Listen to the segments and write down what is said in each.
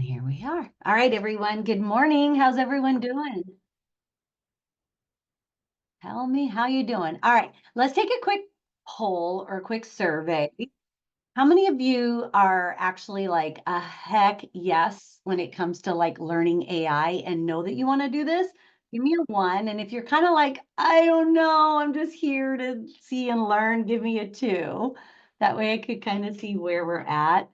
here we are. All right, everyone. Good morning. How's everyone doing? Tell me how you doing. All right, let's take a quick poll or a quick survey. How many of you are actually like a heck yes when it comes to like learning AI and know that you want to do this? Give me a one. And if you're kind of like, I don't know, I'm just here to see and learn, give me a two. That way I could kind of see where we're at.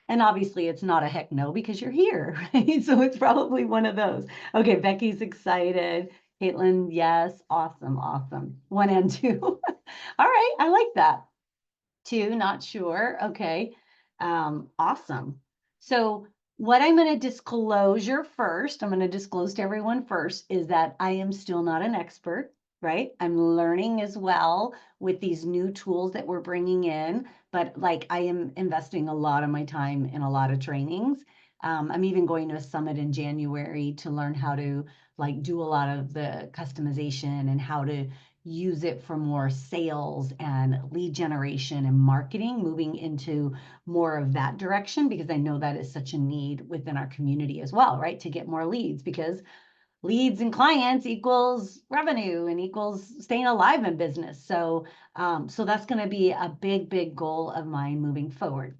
And obviously it's not a heck no because you're here, right? So it's probably one of those. Okay, Becky's excited. Caitlin, yes, awesome, awesome. One and two. All right, I like that. Two, not sure. Okay, awesome. So what I'm going to disclosure first, I'm going to disclose to everyone first, is that I am still not an expert, right? I'm learning as well with these new tools that we're bringing in, but like I am investing a lot of my time in a lot of trainings. I'm even going to a summit in January to learn how to like do a lot of the customization and how to use it for more sales and lead generation and marketing, moving into more of that direction, because I know that is such a need within our community as well, right? To get more leads, because leads and clients equals revenue and equals staying alive in business. So that's going to be a big, big goal of mine moving forward.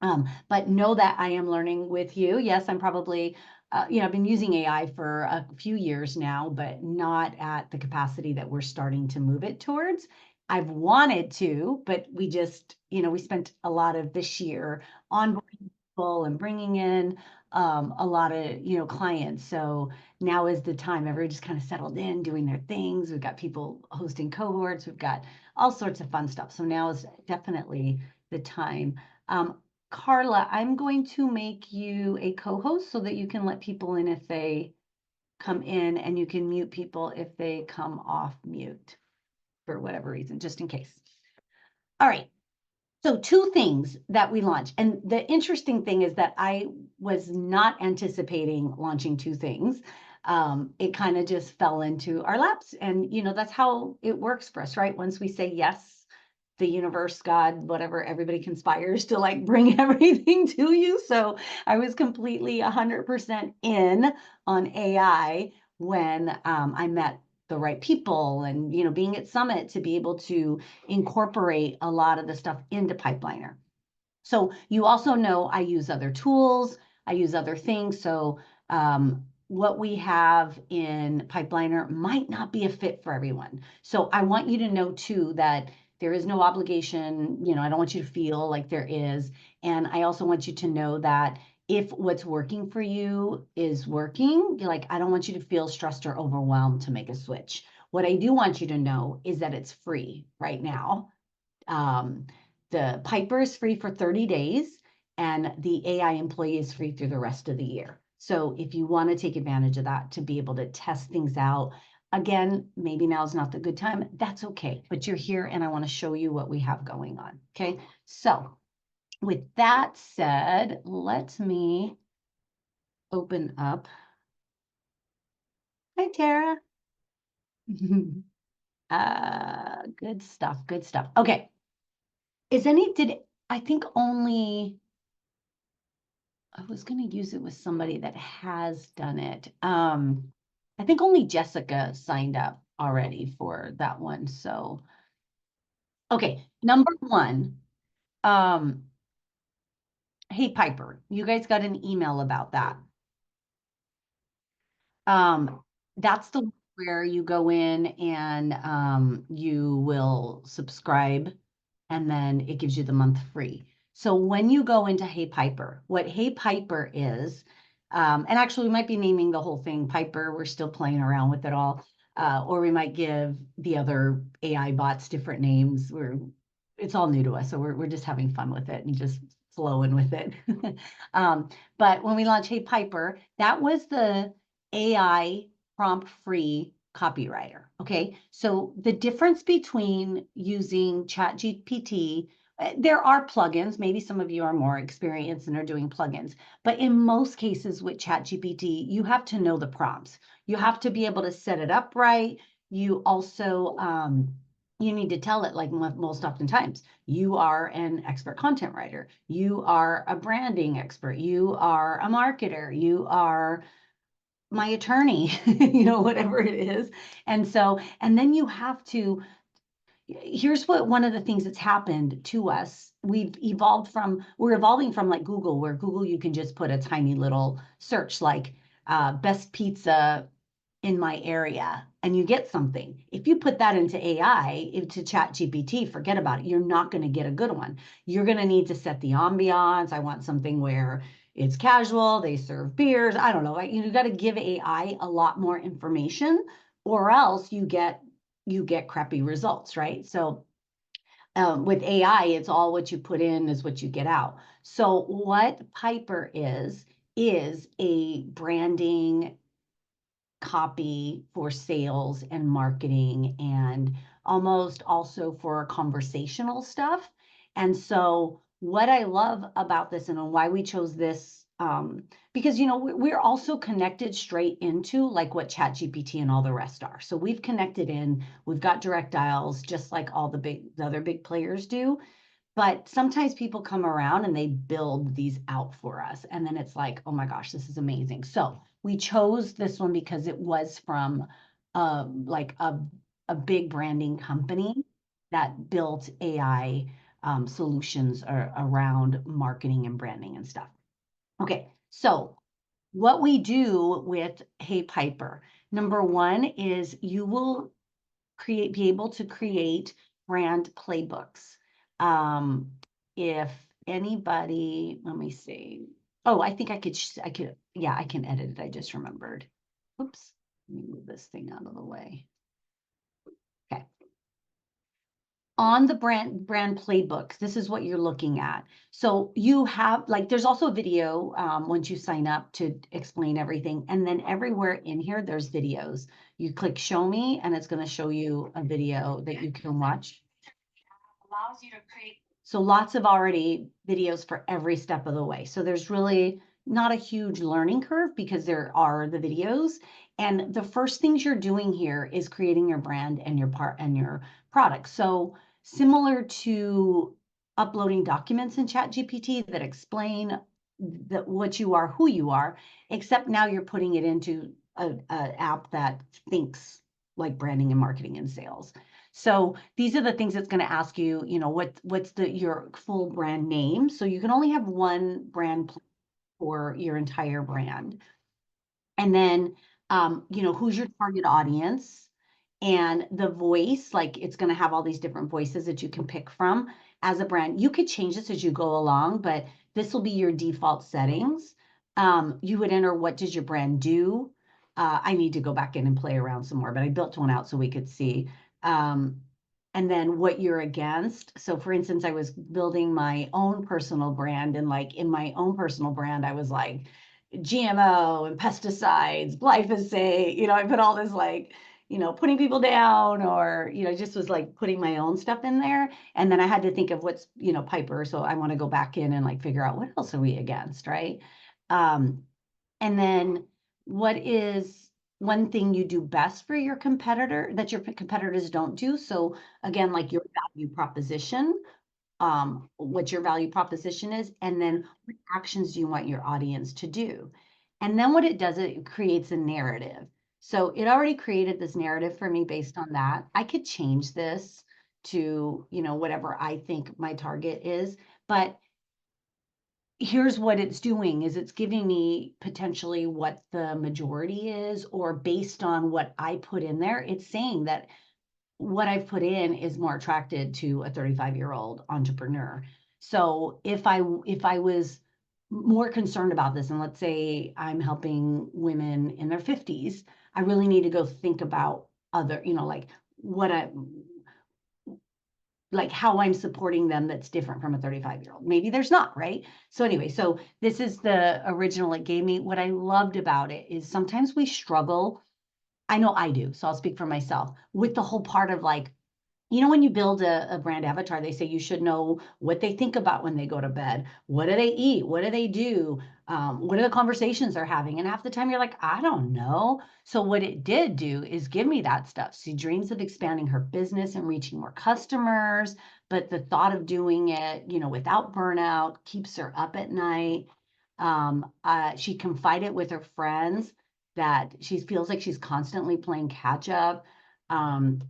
But know that I am learning with you. Yes, I'm probably, I've been using AI for a few years now, but not at the capacity that we're starting to move it towards. I've wanted to, but we just, we spent a lot of this year onboarding people and bringing in a lot of, clients. So now is the time. Everybody just kind of settled in, doing their things. We've got people hosting cohorts. We've got all sorts of fun stuff. So now is definitely the time. Carla, I'm going to make you a co-host so that you can let people in if they come in, and you can mute people if they come off mute for whatever reason, just in case. All right. So two things that we launched. And the interesting thing is that I was not anticipating launching two things. It kind of just fell into our laps. And, that's how it works for us, right? Once we say yes, the universe, God, whatever, everybody conspires to like bring everything to you. So I was completely 100% in on AI when I met the right people and, being at Summit to be able to incorporate a lot of the stuff into Pipelinr. So you also know I use other tools, I use other things. So what we have in Pipelinr might not be a fit for everyone. So I want you to know too that there is no obligation. I don't want you to feel like there is. And I also want you to know that if what's working for you is working, like, I don't want you to feel stressed or overwhelmed to make a switch. What I do want you to know is that it's free right now. The Piper is free for 30 days, and the AI employee is free through the rest of the year. So if you want to take advantage of that to be able to test things out, again, maybe now is not the good time. That's okay, but you're here and I want to show you what we have going on. Okay, so with that said, let me open up. Hi, Tara. Good stuff, good stuff. Okay. I think only, I was going to use it with somebody that has done it. I think only Jessica signed up already for that one. So, okay, number one, hey, Piper, you guys got an email about that. That's the where you go in and you will subscribe, and then it gives you the month free. So when you go into Hey Piper, what Hey Piper is, and actually we might be naming the whole thing Piper. We're still playing around with it all. Or we might give the other AI bots different names. It's all new to us, so we're just having fun with it and just flowing with it. But when we launched Hey Piper, that was the AI prompt-free copywriter. Okay, so the difference between using ChatGPT, there are plugins. Maybe some of you are more experienced and are doing plugins, but in most cases with ChatGPT, you have to know the prompts. You have to be able to set it up right. You also you need to tell it like most oftentimes, you are an expert content writer, you are a branding expert, you are a marketer, you are my attorney, whatever it is. And so, and then you have to, here's what one of the things that's happened to us. We're evolving from like Google, where Google, you can just put a tiny little search like best pizza in my area and you get something. If you put that into AI, into ChatGPT, forget about it. You're not going to get a good one. You're going to need to set the ambiance. I want something where it's casual, they serve beers. I don't know. You got to give AI a lot more information, or else you get crappy results, right? So with AI, it's all what you put in is what you get out. So what Piper is a branding copy for sales and marketing, and almost also for conversational stuff. And so what I love about this and why we chose this, because we're also connected straight into like what ChatGPT and all the rest are. So we've connected in, we've got direct dials, just like all the other big players do. But sometimes people come around and they build these out for us. And then it's like, oh my gosh, this is amazing. So we chose this one because it was from like a big branding company that built AI solutions around marketing and branding and stuff. Okay, so what we do with Hey Piper, number one is you will be able to create brand playbooks. If anybody, let me see. Oh, I think I could, yeah, I can edit it. I just remembered. Oops, let me move this thing out of the way. Okay. On the brand playbooks, this is what you're looking at. So you have like, there's also a video once you sign up to explain everything. And then everywhere in here, there's videos. You click show me and it's going to show you a video that you can watch. Allows you to create. So lots of already videos for every step of the way. So there's really not a huge learning curve because there are the videos. And the first things you're doing here is creating your brand and your product. So similar to uploading documents in ChatGPT that explain what you are, who you are, except now you're putting it into an app that thinks like branding and marketing and sales. So these are the things that's going to ask you, what's your full brand name. So you can only have one brand for your entire brand. And then, who's your target audience and the voice, like it's going to have all these different voices that you can pick from as a brand. You could change this as you go along, but this will be your default settings. You would enter, what does your brand do? I need to go back in and play around some more, but I built one out so we could see. And then what you're against. So for instance, I was building my own personal brand, and like in my own personal brand, I was like GMO and pesticides, glyphosate, I put all this like, putting people down, or, just was like putting my own stuff in there. And then I had to think of what's, Piper. So I want to go back in and like figure out what else are we against, right? And then what is one thing you do best for your competitor that your competitors don't do? So again, like your value proposition, what your value proposition is, and then what actions do you want your audience to do? And then what it does, it creates a narrative. So it already created this narrative for me based on that. I could change this to, whatever I think my target is, but here's what it's doing is it's giving me potentially what the majority is, or based on what I put in there, it's saying that what I've put in is more attracted to a 35-year-old entrepreneur. So if I was more concerned about this, and let's say I'm helping women in their 50s, I really need to go think about other, like like how I'm supporting them that's different from a 35-year-old. Maybe there's not, right? So anyway, so this is the original it gave me. What I loved about it is sometimes we struggle. I know I do, so I'll speak for myself, with the whole part of like, when you build a brand avatar, they say you should know what they think about when they go to bed. What do they eat? What do they do? What are the conversations they're having? And half the time you're like, I don't know. So what it did do is give me that stuff. She dreams of expanding her business and reaching more customers, but the thought of doing it, without burnout keeps her up at night. She confided with her friends that she feels like she's constantly playing catch up. Um,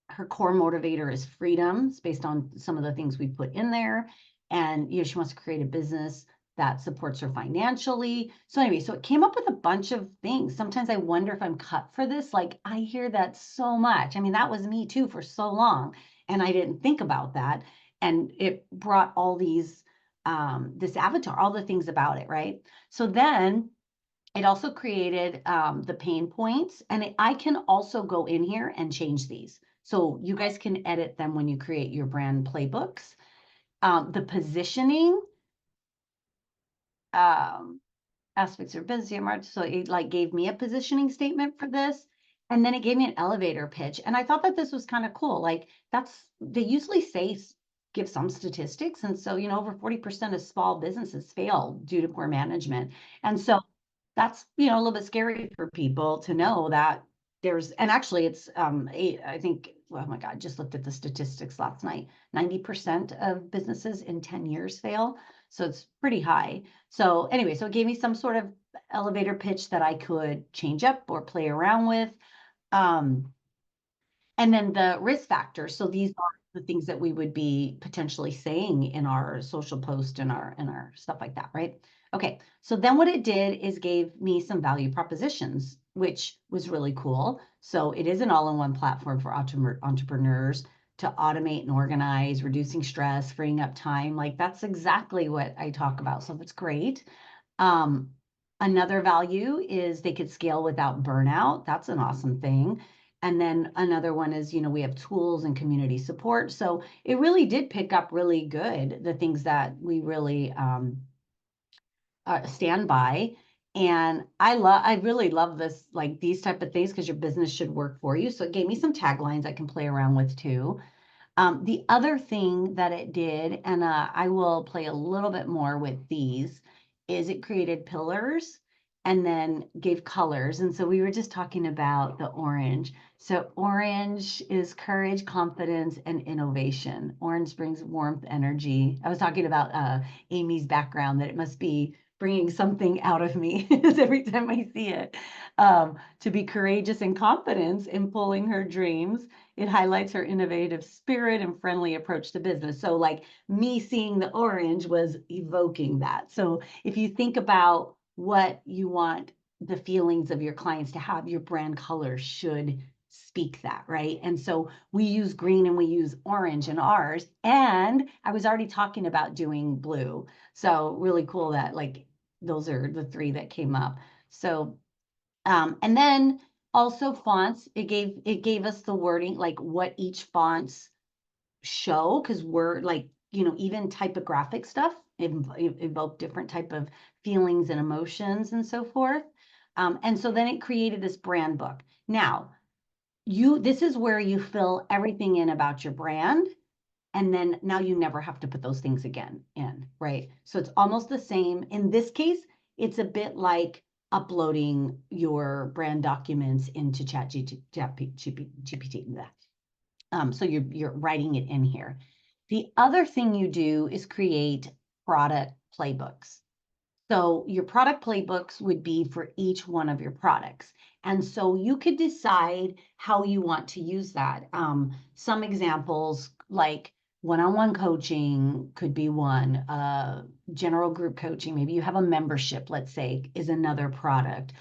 Her core motivator is freedom. It's based on some of the things we put in there. And she wants to create a business that supports her financially. So anyway, so it came up with a bunch of things. Sometimes I wonder if I'm cut for this. Like, I hear that so much. I mean, that was me too for so long, and I didn't think about that. And it brought all these, this avatar, all the things about it, right? So then it also created the pain points, and I can also go in here and change these. So you guys can edit them when you create your brand playbooks. The positioning, um, aspects of business market. So it like gave me a positioning statement for this. And then it gave me an elevator pitch. And I thought that this was kind of cool. Like they usually say, give some statistics. And so, over 40% of small businesses fail due to poor management. And so that's, a little bit scary for people to know that and actually it's, I think, oh my God, just looked at the statistics last night. 90% of businesses in 10 years fail. So it's pretty high. So anyway, so it gave me some sort of elevator pitch that I could change up or play around with. Um, and then the risk factors. So these are the things that we would be potentially saying in our social post and our stuff like that, right? Okay, so then what it did is gave me some value propositions, which was really cool. So it is an all-in-one platform for entrepreneurs to automate and organize, reducing stress, freeing up time. Like that's exactly what I talk about. So that's great. Um, Another value is they could scale without burnout. That's an awesome thing. And then another one is, we have tools and community support. So it really did pick up really good, the things that we really stand by. And I really love this, like these type of things, because your business should work for you. So it gave me some taglines I can play around with too. The other thing that it did, and I will play a little bit more with these, is it created pillars and then gave colors. And so we were just talking about the orange. So orange is courage, confidence, and innovation. Orange brings warmth, energy. I was talking about Amy's background, that it must be bringing something out of me every time I see it. To be courageous and confidence in pulling her dreams. It highlights her innovative spirit and friendly approach to business. So like me seeing the orange was evoking that. So if you think about what you want the feelings of your clients to have, your brand color should speak that, right? And so we use green and we use orange in ours. And I was already talking about doing blue. So really cool that like those are the three that came up. So and then also fonts, it gave us the wording, like what each fonts show, because we're like, even typographic stuff evoke different type of feelings and emotions and so forth. And so then it created this brand book. Now, this is where you fill everything in about your brand. And then now you never have to put those things again in, right? So it's almost the same. In this case, it's a bit like uploading your brand documents into GPT. So you're writing it in here. The other thing you do is create product playbooks. So your product playbooks would be for each one of your products. And so you could decide how you want to use that. Some examples like one-on-one coaching could be one, general group coaching. Maybe you have a membership, let's say, is another product.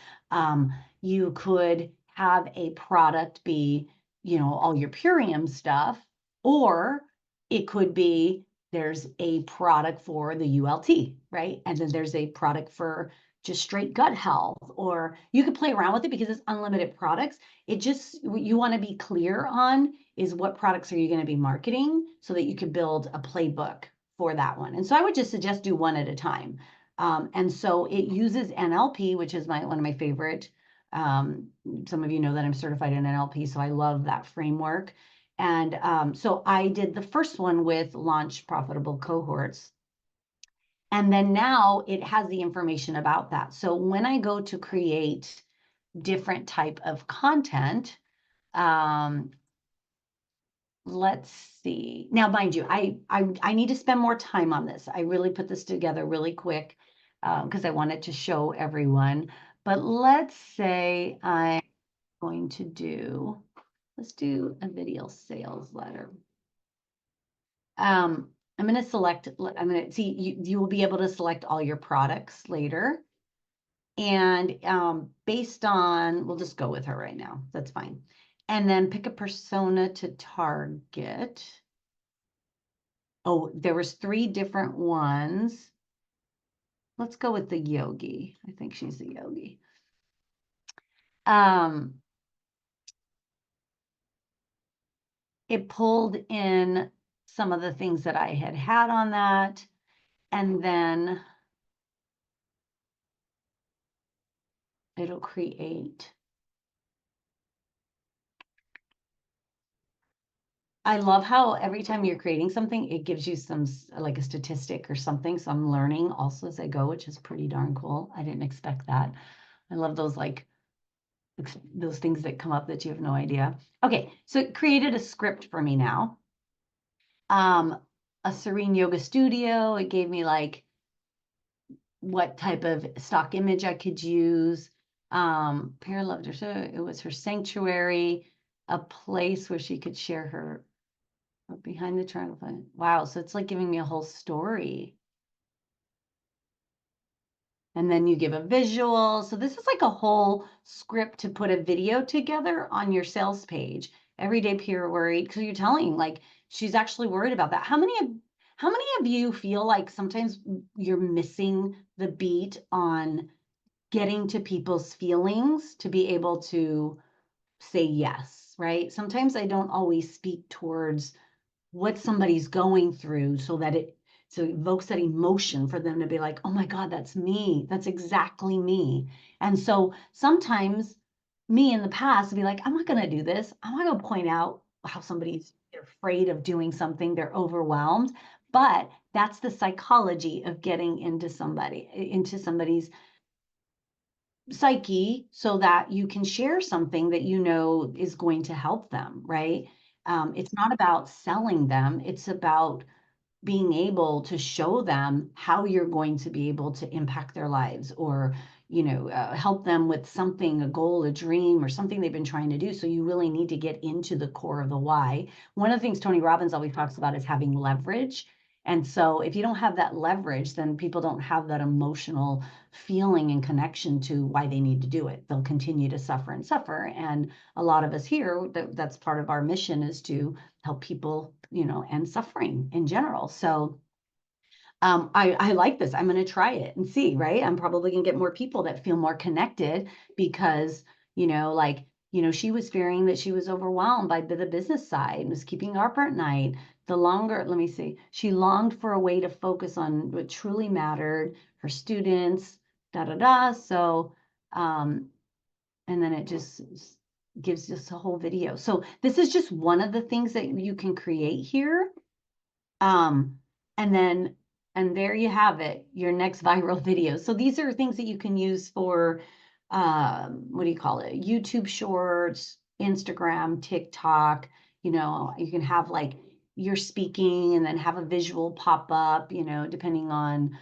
You could have a product be, all your Purium stuff, or it could be there's a product for the ULT, right? And then there's a product for just straight gut health, or you could play around with it because it's unlimited products. You want to be clear on is what products are you going to be marketing so that you can build a playbook for that one. And so I would just suggest do one at a time. And so it uses NLP, which is one of my favorite. Some of you know that I'm certified in NLP, so I love that framework. And so I did the first one with launch profitable cohorts. And then now it has the information about that. So when I go to create different type of content, let's see. Now, mind you, I need to spend more time on this. I really put this together really quick because I wanted to show everyone. But let's say I'm going to do, let's do a video sales letter. I'm going to select, I'm going to see, you will be able to select all your products later. And based on, we'll just go with her right now. That's fine. And then pick a persona to target. Oh, there was 3 different ones. Let's go with the yogi. I think she's the yogi. It pulled in some of the things that I had on that. And then it'll create. I love how every time you're creating something, it gives you some like a statistic or something. So I'm learning also as I go, which is pretty darn cool. I didn't expect that. I love those like those things that come up that you have no idea. Okay, so it created a script for me now. A serene yoga studio. It gave me like what type of stock image I could use. Pear loved her, so it was her sanctuary, a place where she could share her behind the triangle. Wow, so it's like giving me a whole story. And then you give a visual. So this is like a whole script to put a video together on your sales page. Everyday peer worried, because you're telling like she's actually worried about that. How many of you feel like sometimes you're missing the beat on getting to people's feelings to be able to say yes, right? Sometimes I don't always speak towards what somebody's going through so it evokes that emotion for them to be like, oh my God, that's me. That's exactly me. And so sometimes me in the past would be like, I'm not going to do this. I'm not going to point out how somebody's afraid of doing something. They're overwhelmed. But that's the psychology of getting into somebody's psyche so that you can share something that you know is going to help them, right? It's not about selling them. It's about being able to show them how you're going to be able to impact their lives or help them with something, a goal, a dream, or something they've been trying to do. So you really need to get into the core of the why. One of the things Tony Robbins always talks about is having leverage. And so if you don't have that leverage, then people don't have that emotional feeling and connection to why they need to do it. They'll continue to suffer and suffer. And a lot of us here, that's part of our mission, is to help people, end suffering in general. So I like this. I'm going to try it and see, right? I'm probably going to get more people that feel more connected because, she was fearing that she was overwhelmed by the business side and was keeping her up at night. Let me see, she longed for a way to focus on what truly mattered, her students, da da da. So, and then it just gives us a whole video. So this is just one of the things that you can create here. And there you have it, your next viral video. So these are things that you can use for, what do you call it? YouTube Shorts, Instagram, TikTok. You can have like you're speaking and then have a visual pop up, depending on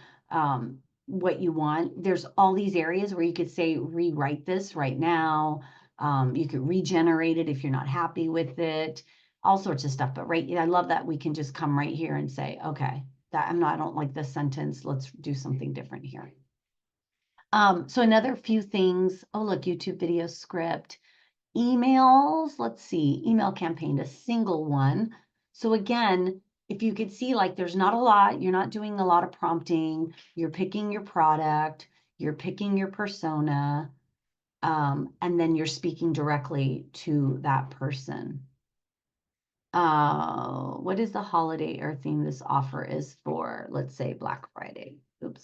what you want. There's all these areas where you could say, rewrite this right now. You could regenerate it if you're not happy with it, all sorts of stuff. But I love that we can just come right here and say, okay, I don't like this sentence. Let's do something different here. So another few things. Oh, look, YouTube video script, emails. Let's see, email campaign, a single one. So again, if you could see, like, there's not a lot, you're not doing a lot of prompting, you're picking your product, you're picking your persona, and then you're speaking directly to that person. What is the holiday or theme this offer is for? Let's say Black Friday. Oops.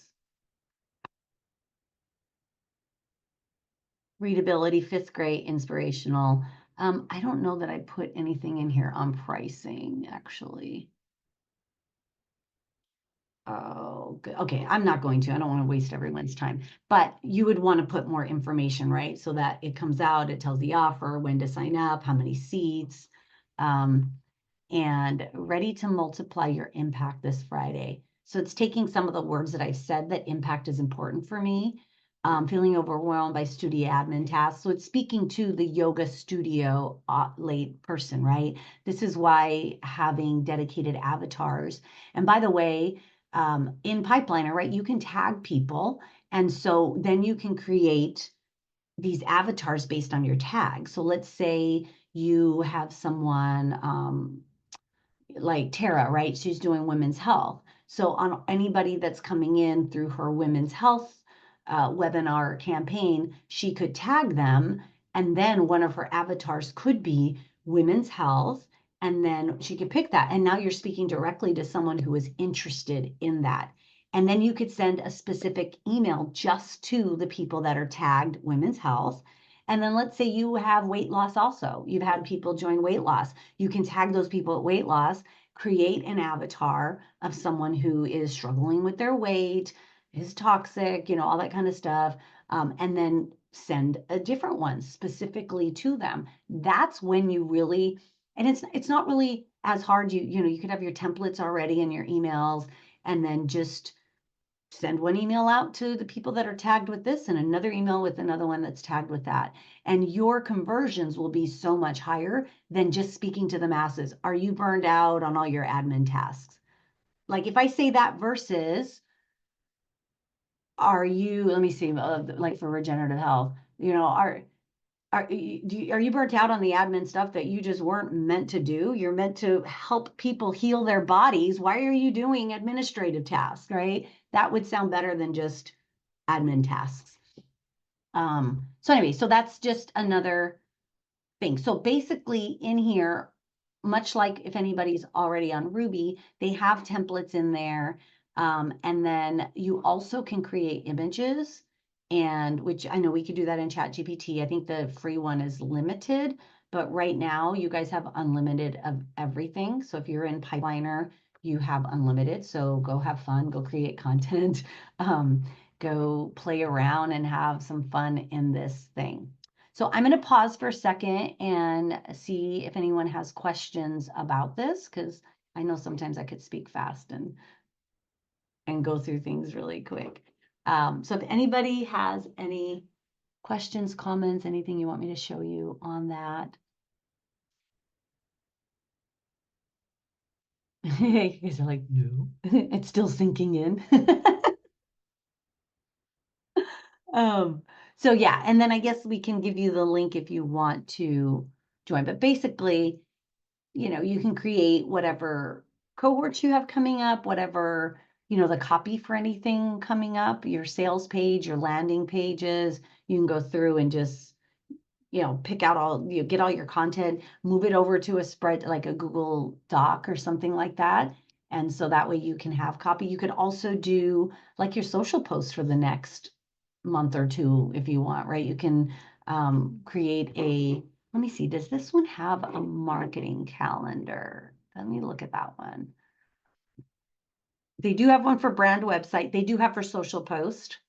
Readability, 5th grade, inspirational. I don't know that I put anything in here on pricing, actually. Oh, good. Okay, I'm not going to. I don't want to waste everyone's time. But you would want to put more information, right? So that it comes out, it tells the offer, when to sign up, how many seats, and ready to multiply your impact this Friday. So it's taking some of the words that I've said that impact is important for me. Feeling overwhelmed by studio admin tasks. So it's speaking to the yoga studio late person, right? This is why having dedicated avatars. And by the way, in Pipelinr, right, you can tag people. And so then you can create these avatars based on your tag. So let's say you have someone like Tara, right? She's doing women's health. So on anybody that's coming in through her women's health webinar campaign, she could tag them. And then one of her avatars could be women's health. And then she could pick that. And now you're speaking directly to someone who is interested in that. And then you could send a specific email just to the people that are tagged women's health. And then let's say you have weight loss also. You've had people join weight loss. You can tag those people at weight loss, create an avatar of someone who is struggling with their weight, is toxic, all that kind of stuff, and then send a different one specifically to them. That's when you really, and it's not really as hard. You could have your templates already in your emails, and then just send one email out to the people that are tagged with this and another email with another one that's tagged with that. And your conversions will be so much higher than just speaking to the masses. Are you burned out on all your admin tasks? Like if I say that versus, are you, let me see, like for regenerative health, are you burnt out on the admin stuff that you just weren't meant to do? You're meant to help people heal their bodies. Why are you doing administrative tasks, right? That would sound better than just admin tasks. So anyway, so that's just another thing. So basically in here, much like if anybody's already on Ruby, they have templates in there. And then you also can create images, and which I know we could do that in ChatGPT. I think the free one is limited, but right now you guys have unlimited of everything. So if you're in Pipelinr, you have unlimited. So go have fun, go create content, go play around and have some fun in this thing. So I'm going to pause for a second and see if anyone has questions about this, because I know sometimes I could speak fast and go through things really quick. So if anybody has any questions, comments, anything you want me to show you on that. You guys are like, no, it's still sinking in. So yeah, and then I guess we can give you the link if you want to join. But basically, you can create whatever cohorts you have coming up, whatever, the copy for anything coming up, your sales page, your landing pages. You can go through and just, pick out get all your content, move it over to a spread, like a Google Doc or something like that. And so that way you can have copy. You could also do like your social posts for the next month or two if you want, right? You can create let me see, does this one have a marketing calendar? Let me look at that one. They do have one for brand website. They do have for social post.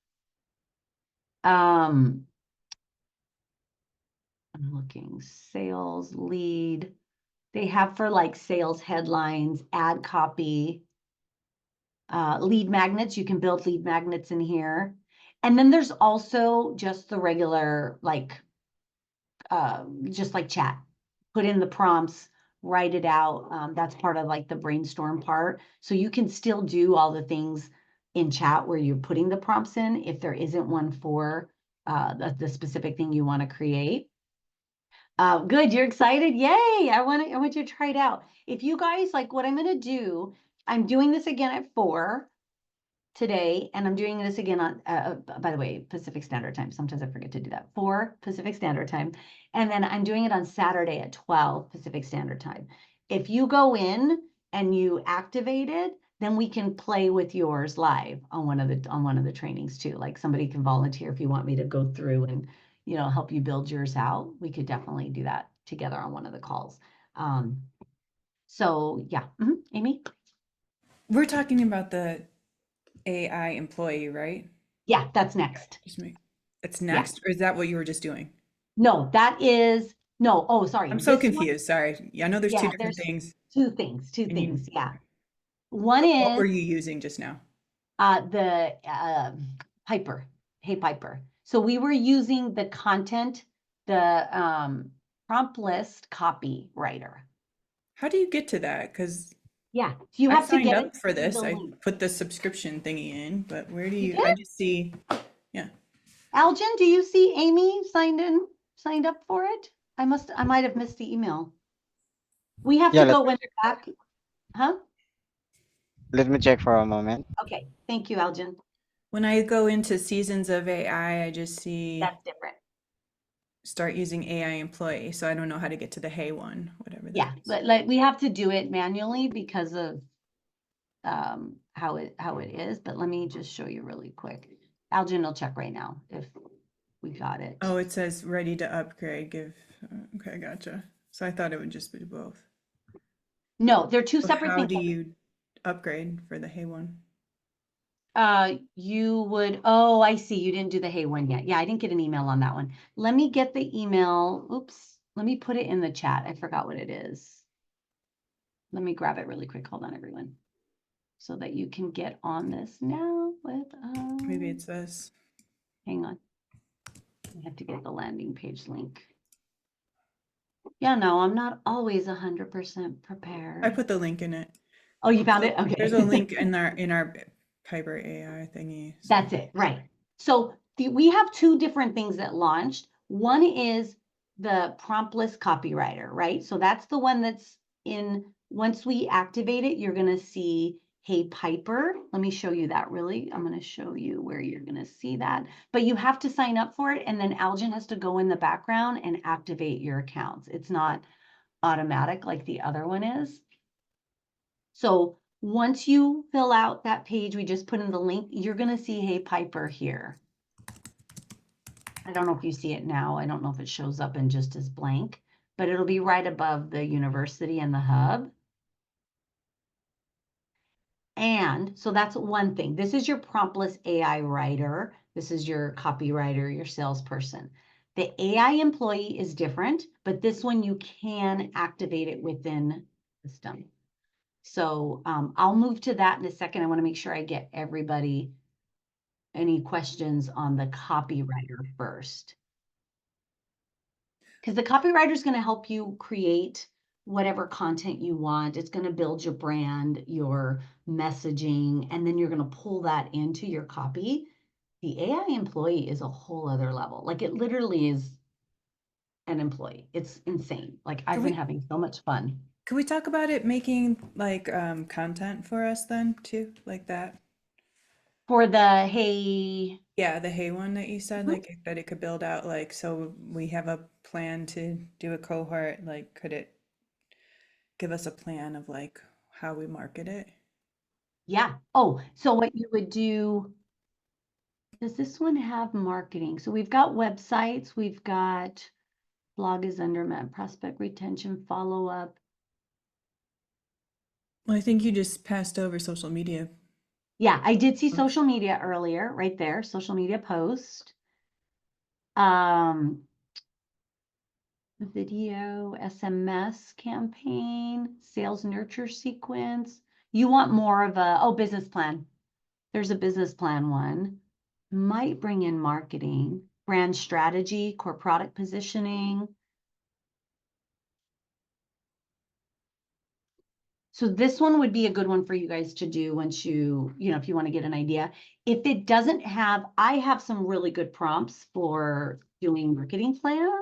I'm looking, sales lead. They have for like sales headlines, ad copy, lead magnets. You can build lead magnets in here. And then there's also just the regular, like, just like chat, put in the prompts, write it out. That's part of like the brainstorm part. So you can still do all the things in chat where you're putting the prompts in if there isn't one for the specific thing you want to create. Good, you're excited. Yay. I want you to try it out. If you guys like what I'm going to do, I'm doing this again at 4 today, and I'm doing this again on, by the way, Pacific Standard Time. Sometimes I forget to do that. 4 Pacific Standard Time. And then I'm doing it on Saturday at 12 Pacific Standard Time. If you go in and you activate it, then we can play with yours live on one of the trainings too. Like somebody can volunteer if you want me to go through and, help you build yours out. We could definitely do that. together on one of the calls. So yeah, Amy? We're talking about the AI employee, right? Yeah, that's next. It's Yeah. next, or is that what you were just doing? No, that is, no, oh, sorry. I'm so This one, confused. Sorry. Yeah, I know there's two yeah, different there's things. two things, yeah. One What were is you using just now? the Piper, Hey Piper. So we were using the content, the prompt list copywriter. How do you get to that? Because Yeah, so you I have to signed get it up for through this. the I link. put the subscription thingy in, but where do You you, did? I just see, yeah. Algin, do you see Amy signed up for it? I might have missed the email. We have Yeah, to go in back, huh? let me check for a moment. Okay, thank you, Algin. When I go into seasons of AI, I just see That's different. start using AI employee. So I don't know how to get to the Hey one, whatever that Yeah, is. but like we have to do it manually because of how it is. But let me just show you really quick. Algin will check right now if we got it. Oh, it says ready to upgrade. Okay, gotcha. So I thought it would just be both. No, they're two So separate how things. do you upgrade for the Hey one? You would, oh, I see. You didn't do the Hey one yet. Yeah, I didn't get an email on that one. Let me get the email. Oops. Let me put it in the chat. I forgot what it is. Let me grab it really quick. Hold on, everyone. So that you can get on this now with, Maybe it's this. hang on. I have to get the landing page link. Yeah, no, I'm not always 100% prepared. I put the link in it. Oh, you found it? Okay. There's a link in our Piper AI thingy. So. That's it, right. So we have two different things that launched. One is the prompt list copywriter, right? So that's the one that's in, once we activate it, you're going to see Hey Piper. Let me show you that really. I'm going to show you where you're going to see that. But you have to sign up for it, and then Algin has to go in the background and activate your accounts. It's not automatic like the other one is. So once you fill out that page, we just put in the link, you're going to see Hey Piper here. I don't know if you see it now. I don't know if it shows up in just as blank, but it'll be right above the university and the hub. And so that's one thing. This is your promptless AI writer. This is your copywriter, your salesperson. The AI employee is different, but this one you can activate it within the system. So I'll move to that in a second. I want to make sure I get everybody any questions on the copywriter first. Because the copywriter is going to help you create whatever content you want. It's going to build your brand, your messaging, and then you're going to pull that into your copy. The AI employee is a whole other level. Like it literally is an employee. It's insane. Like I've been having so much fun. Could we talk about it making like content for us then too, like that? For the Hey, Yeah, the Hey one that you said, like that it could build out like so we have a plan to do a cohort, like could it give us a plan of like how we market it? yeah. Oh, so what you would do, does this one have marketing? So we've got websites, we've got blog is under prospect retention, follow-up. Well, I think you just passed over social media. Yeah, I did see social media earlier, right there, social media post. Video, SMS campaign, sales nurture sequence. You want more of a, oh, business plan. There's a business plan one. Might bring in marketing, brand strategy, core product positioning. So this one would be a good one for you guys to do once you know, if you want to get an idea. If it doesn't have, I have some really good prompts for doing marketing plans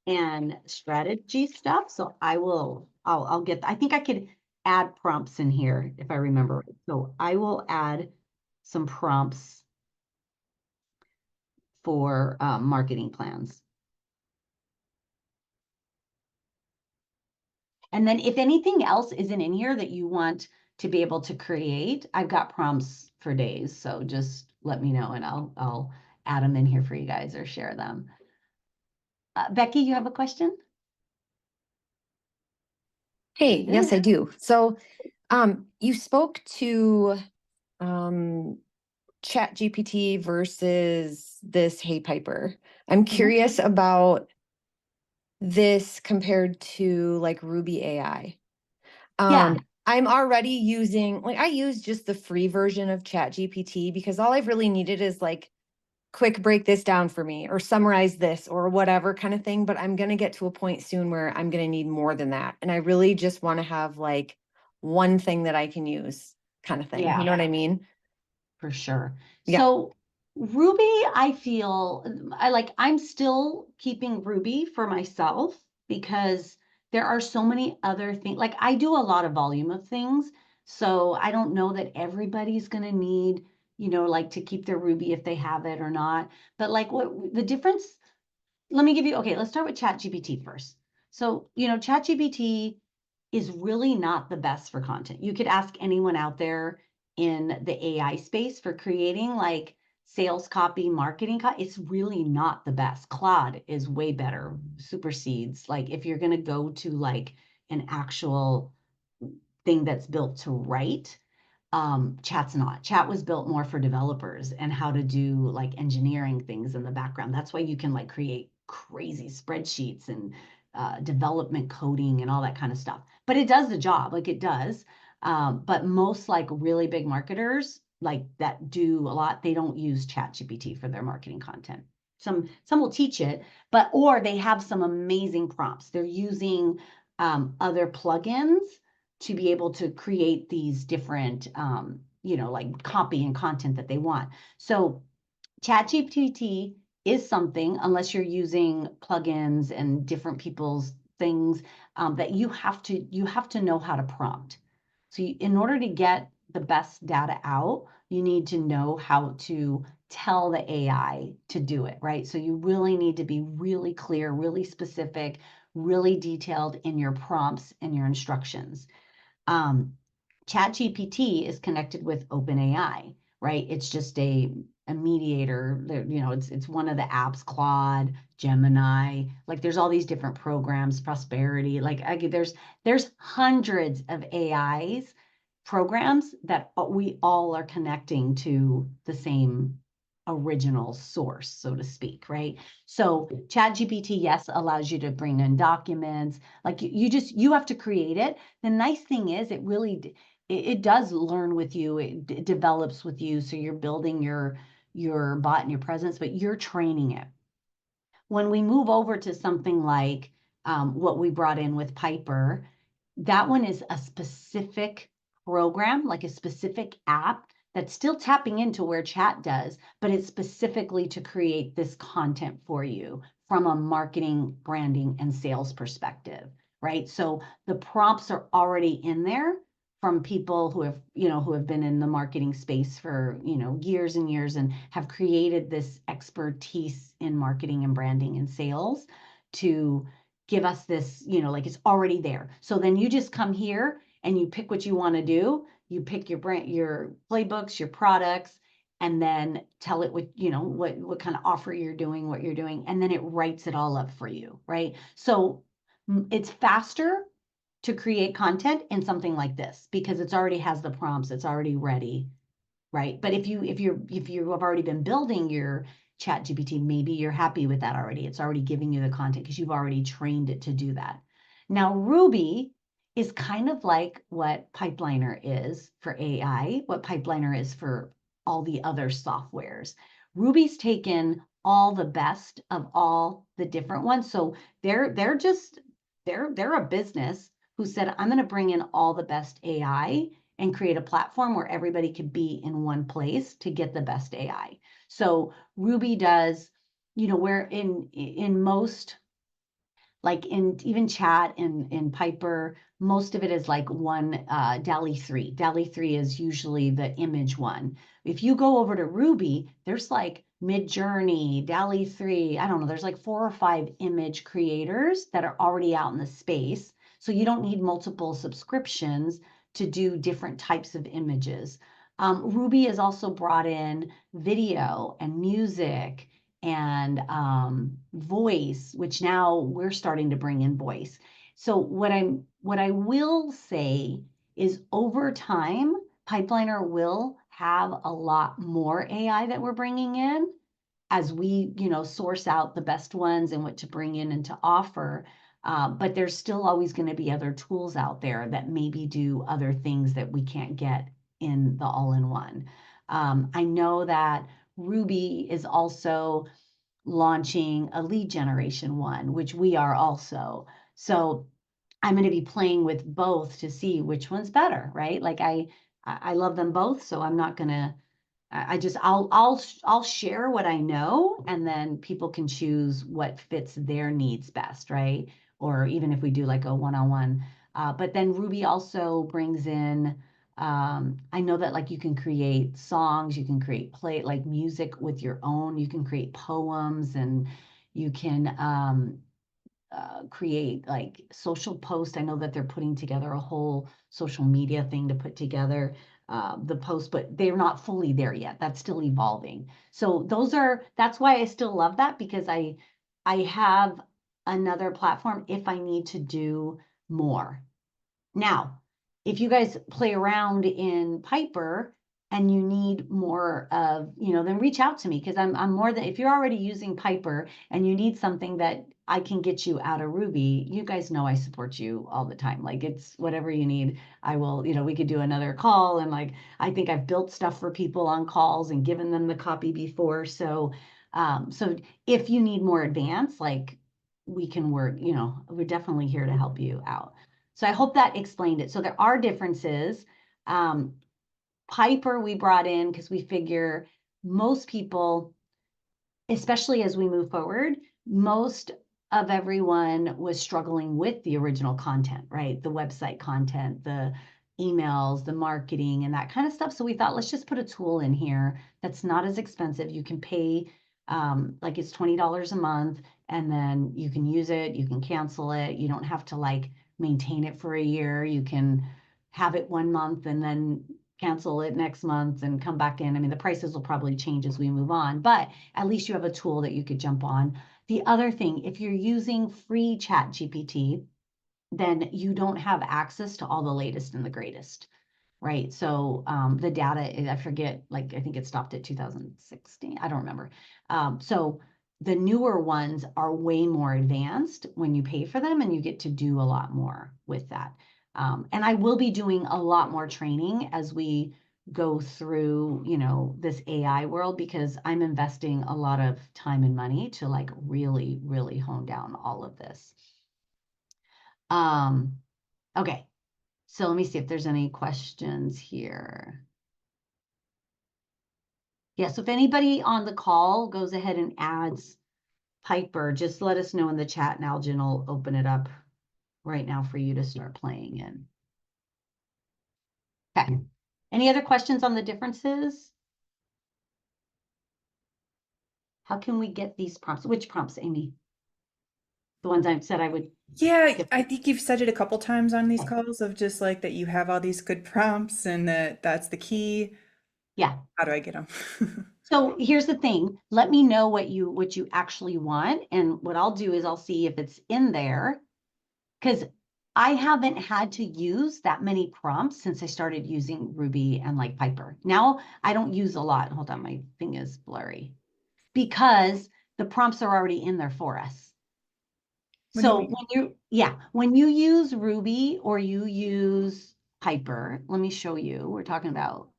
and strategy stuff. So I'll get, I think I could add prompts in here if I remember. So I will add some prompts for marketing plans. And then if anything else isn't in here that you want to be able to create, I've got prompts for days. So just let me know and I'll add them in here for you guys or share them. Becky, you have a question? Hey, yes, I do. So, you spoke to Chat GPT versus this Hey Piper. I'm curious about this compared to like Ruby AI. Yeah. I'm already using, like, I use just the free version of Chat GPT because all I've really needed is like, quick break this down for me or summarize this or whatever kind of thing. But I'm going to get to a point soon where I'm going to need more than that. And I really just want to have like one thing that I can use kind of thing. Yeah. You know what I mean? For sure. Yeah. So Ruby, I feel I'm still keeping Ruby for myself because there are so many other things. Like I do a lot of volume of things. So I don't know that everybody's going to need, like to keep their Ruby if they have it or not. But like what the difference, let me give you, okay, let's start with ChatGPT first. So, ChatGPT is really not the best for content. You could ask anyone out there in the AI space for creating like sales copy, marketing it's really not the best. Claude is way better, supersedes. Like if you're going to go to like an actual thing that's built to write, Chat's not. Chat was built more for developers and how to do like engineering things in the background. That's why you can like create crazy spreadsheets and development coding and all that kind of stuff. But it does the job, like it does. But most like really big marketers like that do a lot, they don't use ChatGPT for their marketing content. Some will teach it, but or they have some amazing prompts. They're using other plugins to be able to create these different, like copy and content that they want. So ChatGPT is something, unless you're using plugins and different people's things, that you have to know how to prompt. So in order to get the best data out, you need to know how to tell the AI to do it, right? So you really need to be really clear, really specific, really detailed in your prompts and your instructions. ChatGPT is connected with OpenAI, right? It's just a mediator. It's one of the apps, Claude, Gemini. Like there's all these different programs, Prosperity. There's hundreds of AIs programs that we all are connecting to the same original source, so to speak, right? So ChatGPT, yes, allows you to bring in documents. Like you have to create it. The nice thing is it does learn with you. It develops with you. So you're building your bot and your presence, but you're training it. When we move over to something like what we brought in with Piper, that one is a specific program, like a specific app that's still tapping into where chat does, but it's specifically to create this content for you from a marketing, branding, and sales perspective, right? So the prompts are already in there from people who have been in the marketing space for, years and years and have created this expertise in marketing and branding and sales to give us this, like it's already there. So then you just come here and you pick what you want to do. You pick your brand, your playbooks, your products, and then tell it what kind of offer you're doing, what you're doing, and then it writes it all up for you, right? So it's faster to create content in something like this because it's already has the prompts, it's already ready, right? But if you have already been building your chat GPT, maybe you're happy with that already. It's already giving you the content because you've already trained it to do that. Now, Ruby is kind of like what Pipelinr is for AI, what Pipelinr is for all the other softwares. Ruby's taken all the best of all the different ones. So they're a business who said, I'm going to bring in all the best AI and create a platform where everybody could be in one place to get the best AI. So Ruby does, where in most, like in even chat in Piper, most of it is like one DALL-E 3. DALL-E 3 is usually the image one. If you go over to Ruby, there's like Midjourney, DALL-E 3, I don't know, there's like 4 or 5 image creators that are already out in the space. So you don't need multiple subscriptions to do different types of images. Ruby has also brought in video and music and voice, which now we're starting to bring in voice. So what I'm What I will say is over time, Pipelinr will have a lot more AI that we're bringing in as we, source out the best ones and what to bring in and to offer. But there's still always going to be other tools out there that maybe do other things that we can't get in the all-in-one. I know that Ruby is also launching a lead generation one, which we are also. So I'm going to be playing with both to see which one's better, right? Like I love them both, so I'm not going to I'll share what I know, and then people can choose what fits their needs best, right? Or even if we do like a one-on-one. But then Ruby also brings in, I know that like you can create songs, you can create like music with your own, you can create poems, and you can create like social posts. I know that they're putting together a whole social media thing to put together the post, but they're not fully there yet. That's still evolving. So that's why I still love that, because I have another platform if I need to do more. Now, if you guys play around in Piper and you need more of, then reach out to me, because I'm more than, if you're already using Piper and you need something that I can get you out of Ruby, you guys know I support you all the time. Like, it's whatever you need, I will, we could do another call. And like, I think I've built stuff for people on calls and given them the copy before. So if you need more advanced, like, we can work, we're definitely here to help you out. So I hope that explained it. So there are differences. Piper we brought in because we figure most people, especially as we move forward, most of everyone was struggling with the original content, right? The website content, the emails, the marketing, and that kind of stuff. So we thought, let's just put a tool in here that's not as expensive. You can pay, like it's $20 a month, and then you can use it, you can cancel it. You don't have to like maintain it for a year. You can have it 1 month and then cancel it next month and come back in. I mean, the prices will probably change as we move on, but at least you have a tool that you could jump on. The other thing, if you're using free ChatGPT, then you don't have access to all the latest and the greatest, right? So the data, I forget, like I think it stopped at 2016. I don't remember. So the newer ones are way more advanced when you pay for them, and you get to do a lot more with that. And I will be doing a lot more training as we go through, this AI world, because I'm investing a lot of time and money to like really, really hone down all of this. Okay, so let me see if there's any questions here. Yeah, so if anybody on the call goes ahead and adds Piper, just let us know in the chat, and Algin will open it up right now for you to start playing in. Okay. Any other questions on the differences? How can we get these prompts? Which prompts, Amy? The ones I said I would. Yeah, I think you've said it a couple times on these calls of just like that you have all these good prompts and that's the key. Yeah. How do I get them? So here's the thing. Let me know what you actually want. And what I'll do is I'll see if it's in there, because I haven't had to use that many prompts since I started using Ruby and like Piper. Now I don't use a lot. Hold on, my thing is blurry, because the prompts are already in there for us. So when you use Ruby or you use Piper, let me show you. We're talking about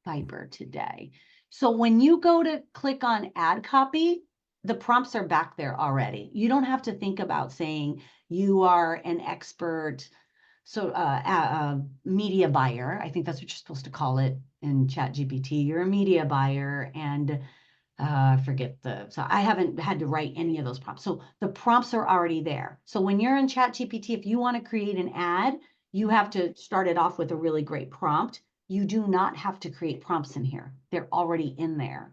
Piper today. So when you go to click on add copy, the prompts are back there already. You don't have to think about saying you are an expert, so media buyer. I think that's what you're supposed to call it in ChatGPT. You're a media buyer, and I forget so I haven't had to write any of those prompts. So the prompts are already there. So when you're in ChatGPT, if you want to create an ad, you have to start it off with a really great prompt. You do not have to create prompts in here. They're already in there,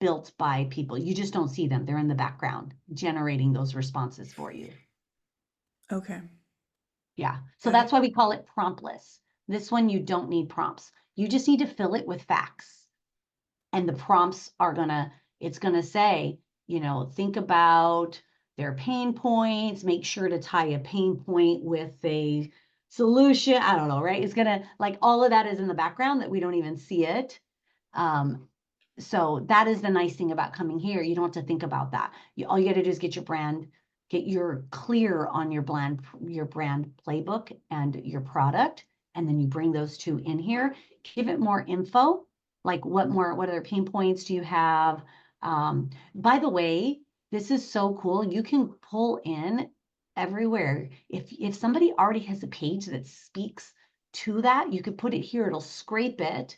built by people. You just don't see them. They're in the background, generating those responses for you. Okay. Yeah. So that's why we call it promptless. This one, you don't need prompts. You just need to fill it with facts. And the prompts it's gonna say, think about their pain points, make sure to tie a pain point with a solution. I don't know, right? It's gonna, like, all of that is in the background that we don't even see it. So that is the nice thing about coming here. You don't have to think about that. All you got to do is get your clear on your brand playbook and your product, and then you bring those two in here. Give it more info, like what other pain points do you have? By the way, this is so cool. You can pull in everywhere. If somebody already has a page that speaks to that, you could put it here. It'll scrape it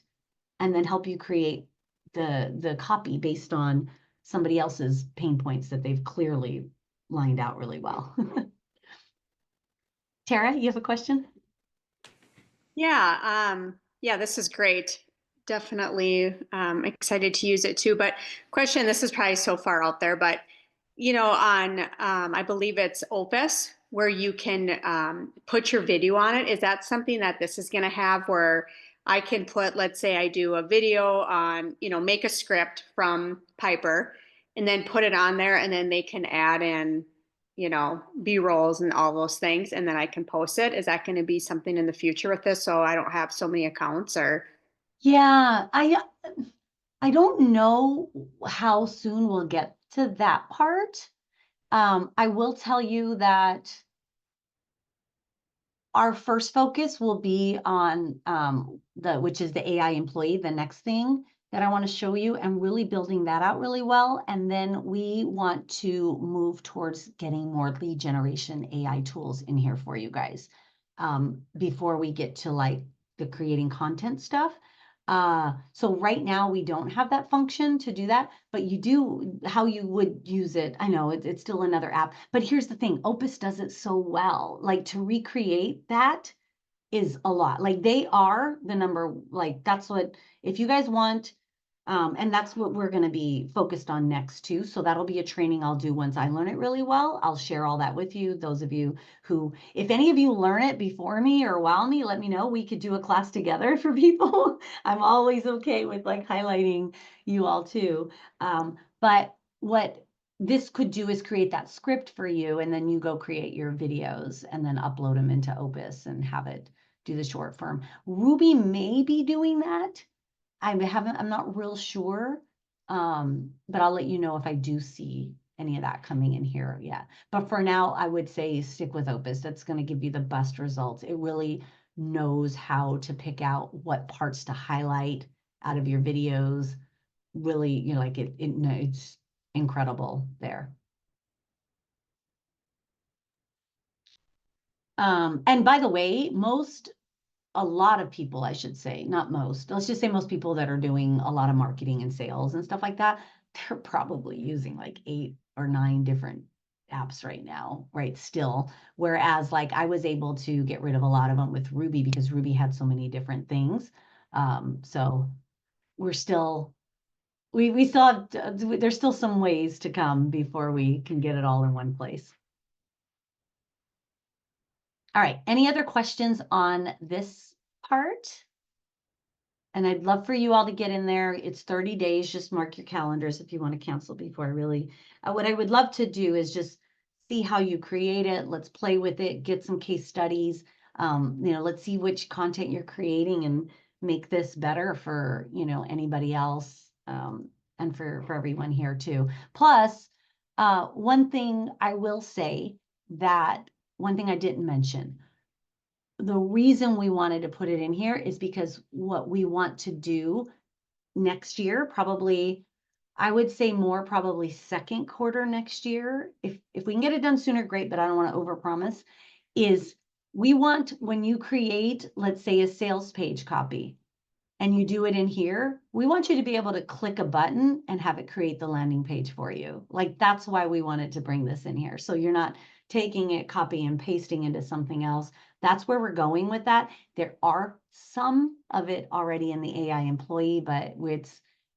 and then help you create the copy based on somebody else's pain points that they've clearly lined out really well. Tara, you have a question? Yeah, this is great. Definitely excited to use it too. But question, this is probably so far out there, but on I believe it's Opus, where you can put your video on it. Is that something that this is going to have, where I can put, let's say I do a video on, make a script from Piper and then put it on there, and then they can add in, B-rolls and all those things, and then I can post it. Is that going to be something in the future with this, so I don't have so many accounts? Or Yeah, I don't know how soon we'll get to that part. I will tell you that our first focus will be on which is the AI employee, the next thing that I want to show you, and really building that out really well. And then we want to move towards getting more lead generation AI tools in here for you guys before we get to like the creating content stuff. So right now we don't have that function to do that, but you do how you would use it. I know it's still another app, but here's the thing, Opus does it so well. Like to recreate that is a lot. Like they are the number, like that's what, if you guys want, and that's what we're going to be focused on next too. So that'll be a training I'll do once I learn it really well. I'll share all that with you. Those of you who, if any of you learn it before me or while me, let me know. We could do a class together for people. I'm always okay with like highlighting you all too. But what this could do is create that script for you, and then you go create your videos and then upload them into Opus and have it do the short form. Ruby may be doing that. I'm not real sure, but I'll let you know if I do see any of that coming in here. Yeah, but for now, I would say stick with Opus. That's going to give you the best results. It really knows how to pick out what parts to highlight out of your videos. Really, like it's incredible there. And by the way, a lot of people, I should say, not most, let's just say most people that are doing a lot of marketing and sales and stuff like that, they're probably using like 8 or 9 different apps right now, right? Still, whereas like I was able to get rid of a lot of them with Ruby because Ruby had so many different things. So we still have, there's still some ways to come before we can get it all in one place. All right, any other questions on this part? And I'd love for you all to get in there. It's 30 days. Just mark your calendars if you want to cancel before I really, what I would love to do is just see how you create it. Let's play with it, get some case studies. Let's see which content you're creating and make this better for, anybody else and for everyone here too. Plus, one thing I will say one thing I didn't mention, the reason we wanted to put it in here is because what we want to do next year, probably, I would say more probably second quarter next year. If we can get it done sooner, great, but I don't want to overpromise, is we want, when you create, let's say, a sales page copy and you do it in here, we want you to be able to click a button and have it create the landing page for you. Like that's why we wanted to bring this in here. So you're not taking it, copy and pasting into something else. That's where we're going with that. There are some of it already in the AI employee, but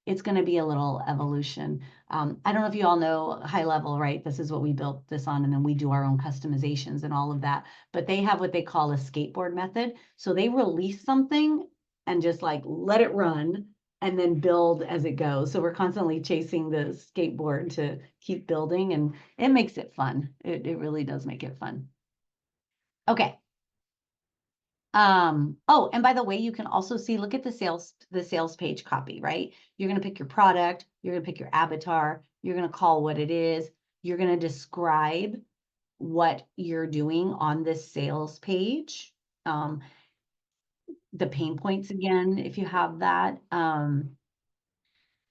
it's going to be a little evolution. I don't know if you all know high level, right? This is what we built this on, and then we do our own customizations and all of that. But they have what they call a skateboard method. So they release something and just like let it run and then build as it goes. So we're constantly chasing the skateboard to keep building, and it makes it fun. It really does make it fun. Okay. Oh, and by the way, you can also see, look at the sales page copy, right? You're going to pick your product, you're going to pick your avatar, you're going to call what it is, you're going to describe what you're doing on this sales page. The pain points again, if you have that.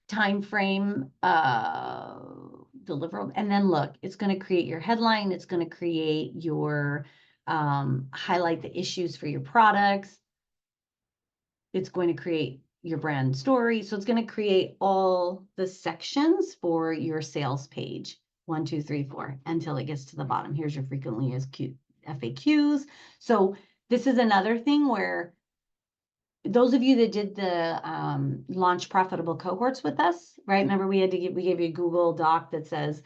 Time frame, deliverable, and then look, it's going to create your headline, it's going to create your highlight the issues for your products. It's going to create your brand story. So it's going to create all the sections for your sales page. 1, 2, 3, 4, until it gets to the bottom. Here's your frequently asked FAQs. So this is another thing where those of you that did the launch profitable cohorts with us, right? Remember we gave you a Google Doc that says,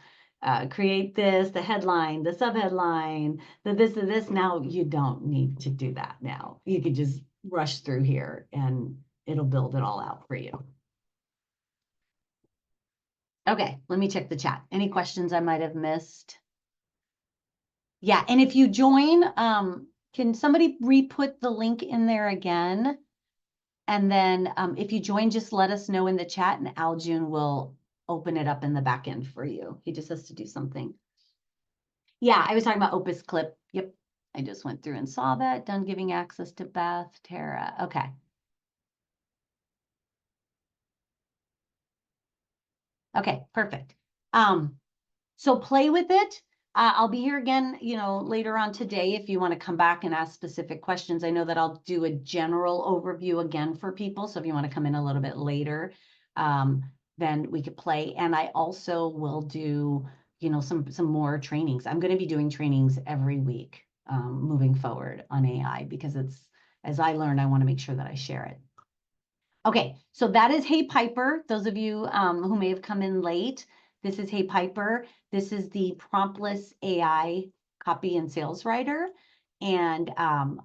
create this, the headline, the subheadline, the this. Now you don't need to do that now. You can just rush through here and it'll build it all out for you. Okay, let me check the chat. Any questions I might have missed? Yeah, and if you join, can somebody re-put the link in there again? And then if you join, just let us know in the chat and Aljun will open it up in the back end for you. He just has to do something. Yeah, I was talking about Opus Clip. Yep, I just went through and saw that. Done giving access to Beth, Tara. Okay. Okay, perfect. So play with it. I'll be here again, later on today if you want to come back and ask specific questions. I know that I'll do a general overview again for people. So if you want to come in a little bit later, then we could play. And I also will do, some more trainings. I'm going to be doing trainings every week moving forward on AI because as I learn, I want to make sure that I share it. Okay, so that is Hey Piper. Those of you who may have come in late, this is Hey Piper. This is the promptless AI copy and sales writer. And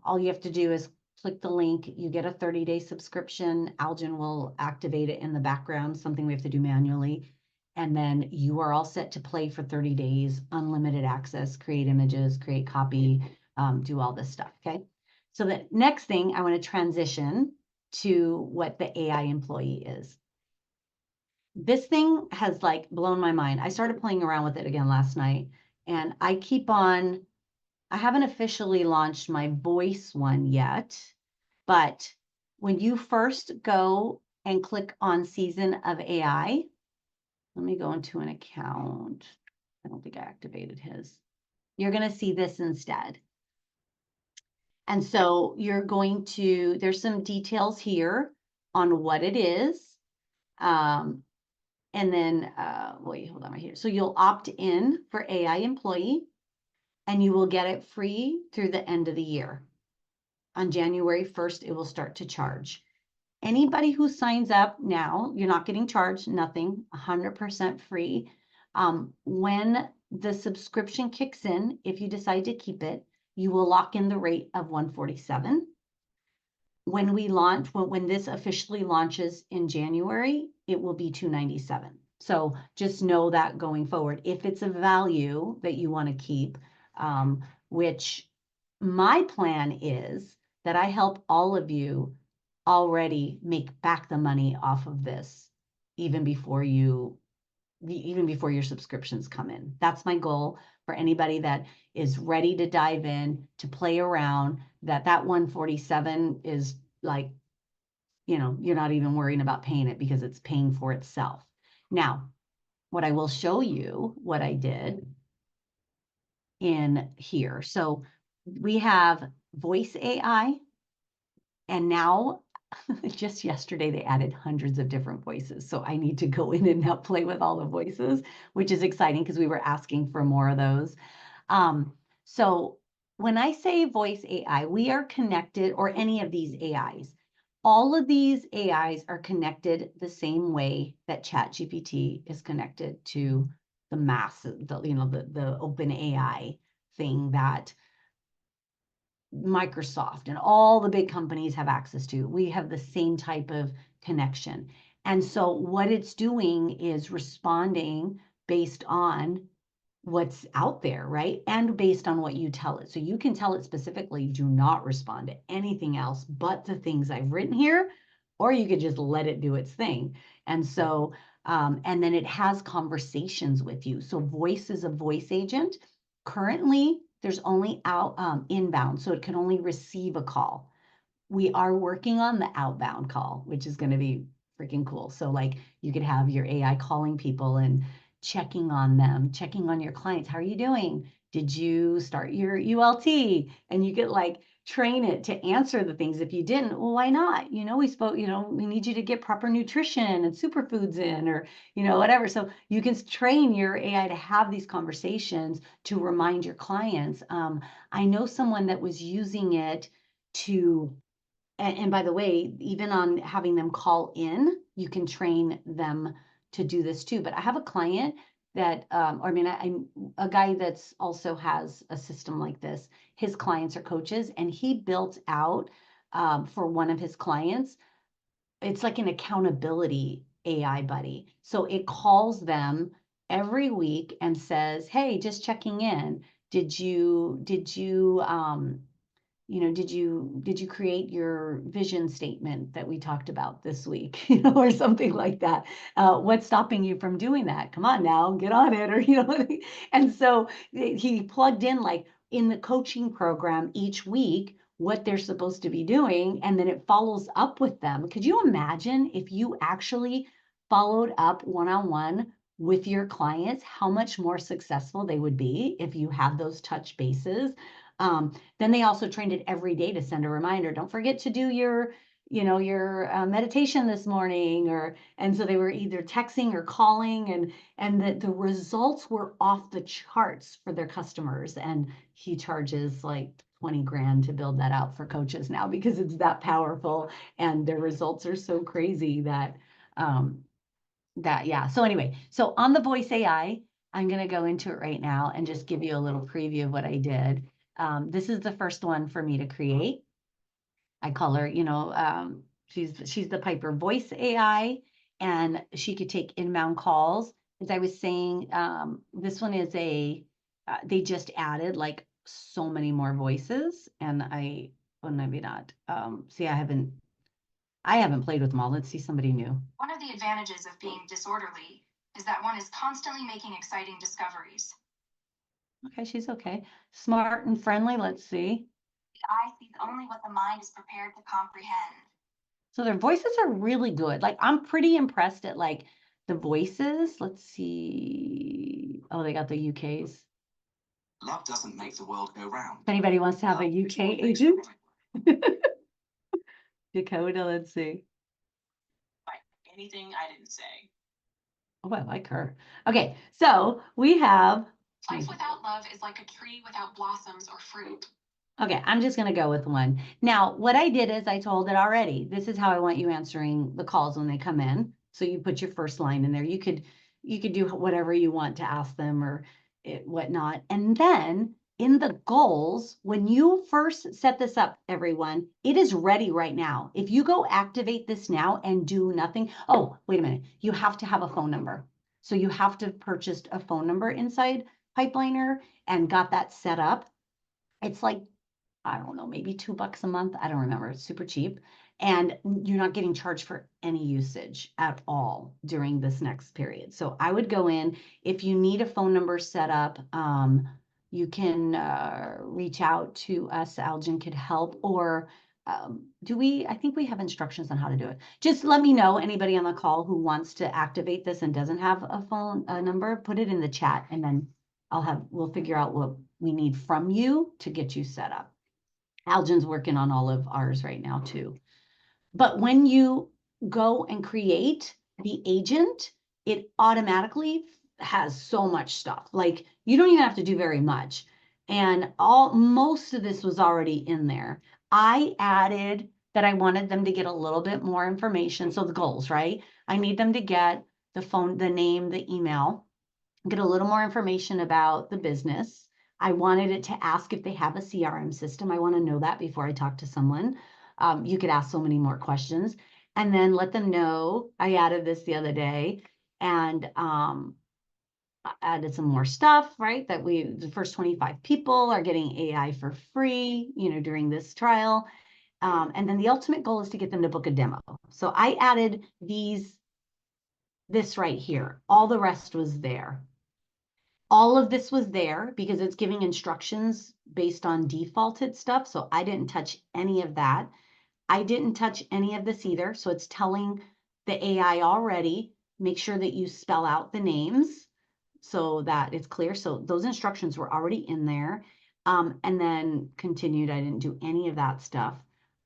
all you have to do is click the link. You get a 30-day subscription. Aljun will activate it in the background, something we have to do manually. And then you are all set to play for 30 days, unlimited access, create images, create copy, do all this stuff, okay? So the next thing I want to transition to what the AI employee is. This thing has like blown my mind. I started playing around with it again last night and I haven't officially launched my voice one yet, but when you first go and click on Season of AI, let me go into an account. I don't think I activated his. You're going to see this instead. And so there's some details here on what it is. And then, wait, hold on right here. So you'll opt in for AI employee and you will get it free through the end of the year. On January 1st, it will start to charge. Anybody who signs up now, you're not getting charged, nothing, 100% free. When the subscription kicks in, if you decide to keep it, you will lock in the rate of $147. When we launch, when this officially launches in January, it will be $297. So just know that going forward, if it's a value that you want to keep, which my plan is that I help all of you already make back the money off of this, even before your subscriptions come in. That's my goal for anybody that is ready to dive in, to play around, that 147 is like, you're not even worrying about paying it because it's paying for itself. Now, what I will show you what I did in here. So we have voice AI, and now just yesterday they added hundreds of different voices. So I need to go in and now play with all the voices, which is exciting because we were asking for more of those. So when I say voice AI, we are connected, or any of these AIs, all of these AIs are connected the same way that ChatGPT is connected to the massive, the open AI thing that Microsoft and all the big companies have access to. We have the same type of connection. And so what it's doing is responding based on what's out there, right? And based on what you tell it. So you can tell it specifically, do not respond to anything else but the things I've written here, or you could just let it do its thing. And so, and then it has conversations with you. So voice is a voice agent. Currently, there's only inbound, so it can only receive a call. We are working on the outbound call, which is going to be freaking cool. So like you could have your AI calling people and checking on them, checking on your clients. How are you doing? Did you start your ULT? And you could like train it to answer the things. If you didn't, well, why not? We spoke, we need you to get proper nutrition and superfoods in, or, whatever. So you can train your AI to have these conversations to remind your clients. I know someone that was using it to, and by the way, even on having them call in, you can train them to do this too. But I have a client that, I'm a guy that's also has a system like this. His clients are coaches, and he built out for one of his clients, it's like an accountability AI buddy. So it calls them every week and says, "Hey, just checking in. Did you did you create your vision statement that we talked about this week, or something like that? What's stopping you from doing that? Come on now, get on it," or, and so he plugged in like in the coaching program each week what they're supposed to be doing, and then it follows up with them. Could you imagine if you actually followed up one-on-one with your clients, how much more successful they would be if you had those touch bases? Then they also trained it every day to send a reminder. Don't forget to do your meditation this morning, and so they were either texting or calling, and the results were off the charts for their customers. And he charges like 20 grand to build that out for coaches now because it's that powerful, and their results are so crazy yeah. So anyway, so on the voice AI, I'm going to go into it right now and just give you a little preview of what I did. This is the first one for me to create. I call her, she's the Piper voice AI, and she could take inbound calls. As I was saying, this one is they just added like so many more voices, and maybe not. See, I haven't played with them all. Let's see somebody new. One of the advantages of being disorderly is that one is constantly making exciting discoveries. Okay, she's okay. Smart and friendly. Let's see. The eye sees only what the mind is prepared to comprehend. So their voices are really good. Like I'm pretty impressed at like the voices. Let's see. Oh, they got the UKs. Love doesn't make the world go round. If anybody wants to have a UK agent. Dakota, let's see. Anything I didn't say. Oh, I like her. Okay, so we have. Life without love is like a tree without blossoms or fruit. Okay, I'm just going to go with one. Now, what I did is I told it already, this is how I want you answering the calls when they come in. So you put your first line in there. You could do whatever you want to ask them or whatnot. And then in the goals, when you first set this up, everyone, it is ready right now. If you go activate this now and do nothing. Oh, wait a minute. You have to have a phone number. So you have to have purchased a phone number inside Pipelinr and got that set up. It's like, I don't know, maybe $2 a month. I don't remember. It's super cheap. And you're not getting charged for any usage at all during this next period. So I would go in. If you need a phone number set up, you can reach out to us. Algin could help. Or I think we have instructions on how to do it. Just let me know, anybody on the call who wants to activate this and doesn't have a phone number, put it in the chat, and then we'll figure out what we need from you to get you set up. Algin's working on all of ours right now too. But when you go and create the agent, it automatically has so much stuff. Like you don't even have to do very much. And most of this was already in there. I added that I wanted them to get a little bit more information. So the goals, right? I need them to get the phone, the name, the email, get a little more information about the business. I wanted it to ask if they have a CRM system. I want to know that before I talk to someone. You could ask so many more questions, and then let them know. I added this the other day, and added some more stuff, right? That the first 25 people are getting AI for free, during this trial. And then the ultimate goal is to get them to book a demo. So I added this right here. All the rest was there. All of this was there because it's giving instructions based on defaulted stuff. So I didn't touch any of that. I didn't touch any of this either. So it's telling the AI already, make sure that you spell out the names so that it's clear. So those instructions were already in there. And then continued, I didn't do any of that stuff.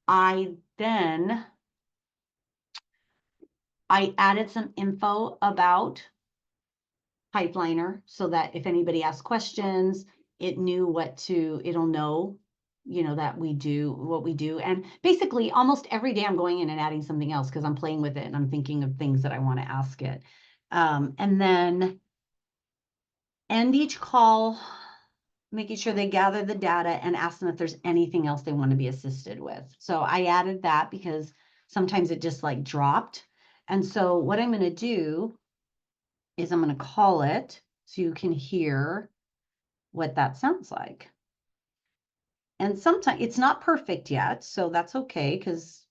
I added some info about Pipelinr so that if anybody asks questions, it knew it'll know, that we do what we do. And basically almost every day I'm going in and adding something else because I'm playing with it and I'm thinking of things that I want to ask it. And then end each call, making sure they gather the data and ask them if there's anything else they want to be assisted with. So I added that because sometimes it just like dropped. And so what I'm going to do is I'm going to call it so you can hear what that sounds like. And sometimes it's not perfect yet, so that's okay because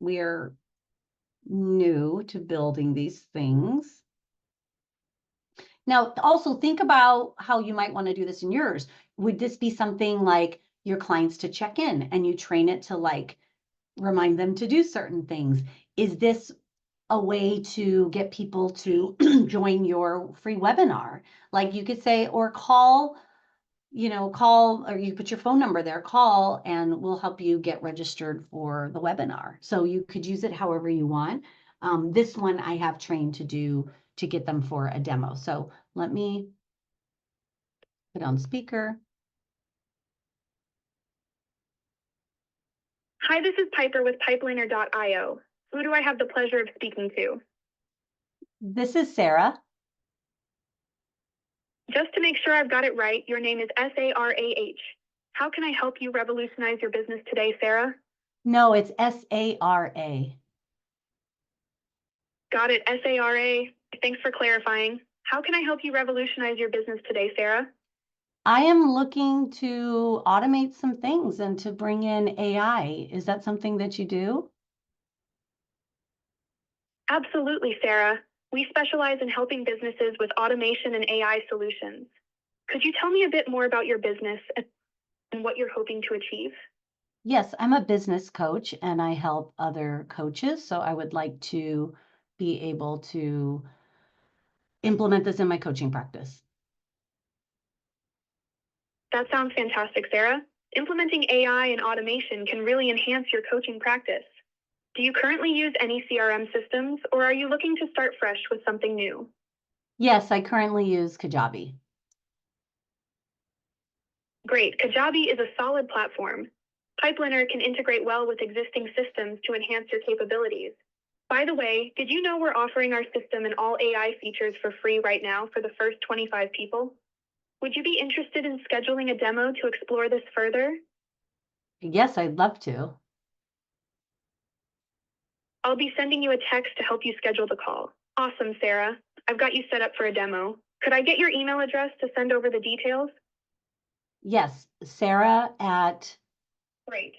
we're new to building these things. Now, also think about how you might want to do this in yours. Would this be something like your clients to check in and you train it to like remind them to do certain things? Is this a way to get people to join your free webinar? Like you could say, or call, or you put your phone number there, call, and we'll help you get registered for the webinar. So you could use it however you want. This one I have trained to get them for a demo. So let me put on speaker. Hi, this is Piper with Pipelinr.io. Who do I have the pleasure of speaking to? This is Sarah. Just to make sure I've got it right, your name is S-A-R-A-H. How can I help you revolutionize your business today, Sarah? No, it's S-A-R-A. Got it, S-A-R-A. Thanks for clarifying. How can I help you revolutionize your business today, Sarah? I am looking to automate some things and to bring in AI. Is that something that you do? Absolutely, Sarah. We specialize in helping businesses with automation and AI solutions. Could you tell me a bit more about your business and what you're hoping to achieve? Yes, I'm a business coach and I help other coaches. So I would like to be able to implement this in my coaching practice. That sounds fantastic, Sarah. Implementing AI and automation can really enhance your coaching practice. Do you currently use any CRM systems, or are you looking to start fresh with something new? Yes, I currently use Kajabi. Great. Kajabi is a solid platform. Pipelinr can integrate well with existing systems to enhance your capabilities. By the way, did you know we're offering our system and all AI features for free right now for the first 25 people? Would you be interested in scheduling a demo to explore this further? Yes, I'd love to. I'll be sending you a text to help you schedule the call. Awesome, Sarah. I've got you set up for a demo. Could I get your email address to send over the details? Yes, Sarah at... Great.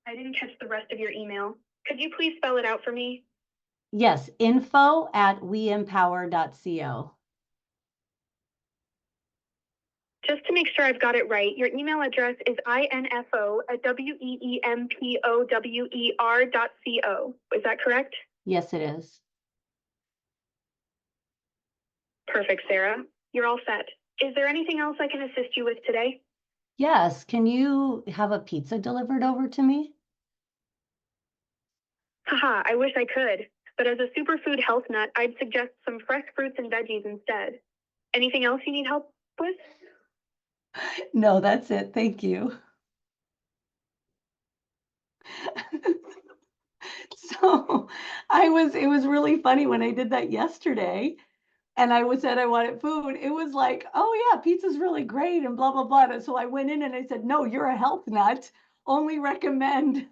I didn't catch the rest of your email. Could you please spell it out for me? Yes, info@weempower.co. Just to make sure I've got it right, your email address is info@weempower.co. Is that correct? Yes, it is. Perfect, Sarah. You're all set. Is there anything else I can assist you with today? Yes, can you have a pizza delivered over to me? Haha, I wish I could. But as a superfood health nut, I'd suggest some fresh fruits and veggies instead. Anything else you need help with? No, that's it. Thank you. So it was really funny when I did that yesterday and said I wanted food. It was like, oh yeah, pizza's really great and blah, blah, blah. And so I went in and I said, no, you're a health nut. Only recommend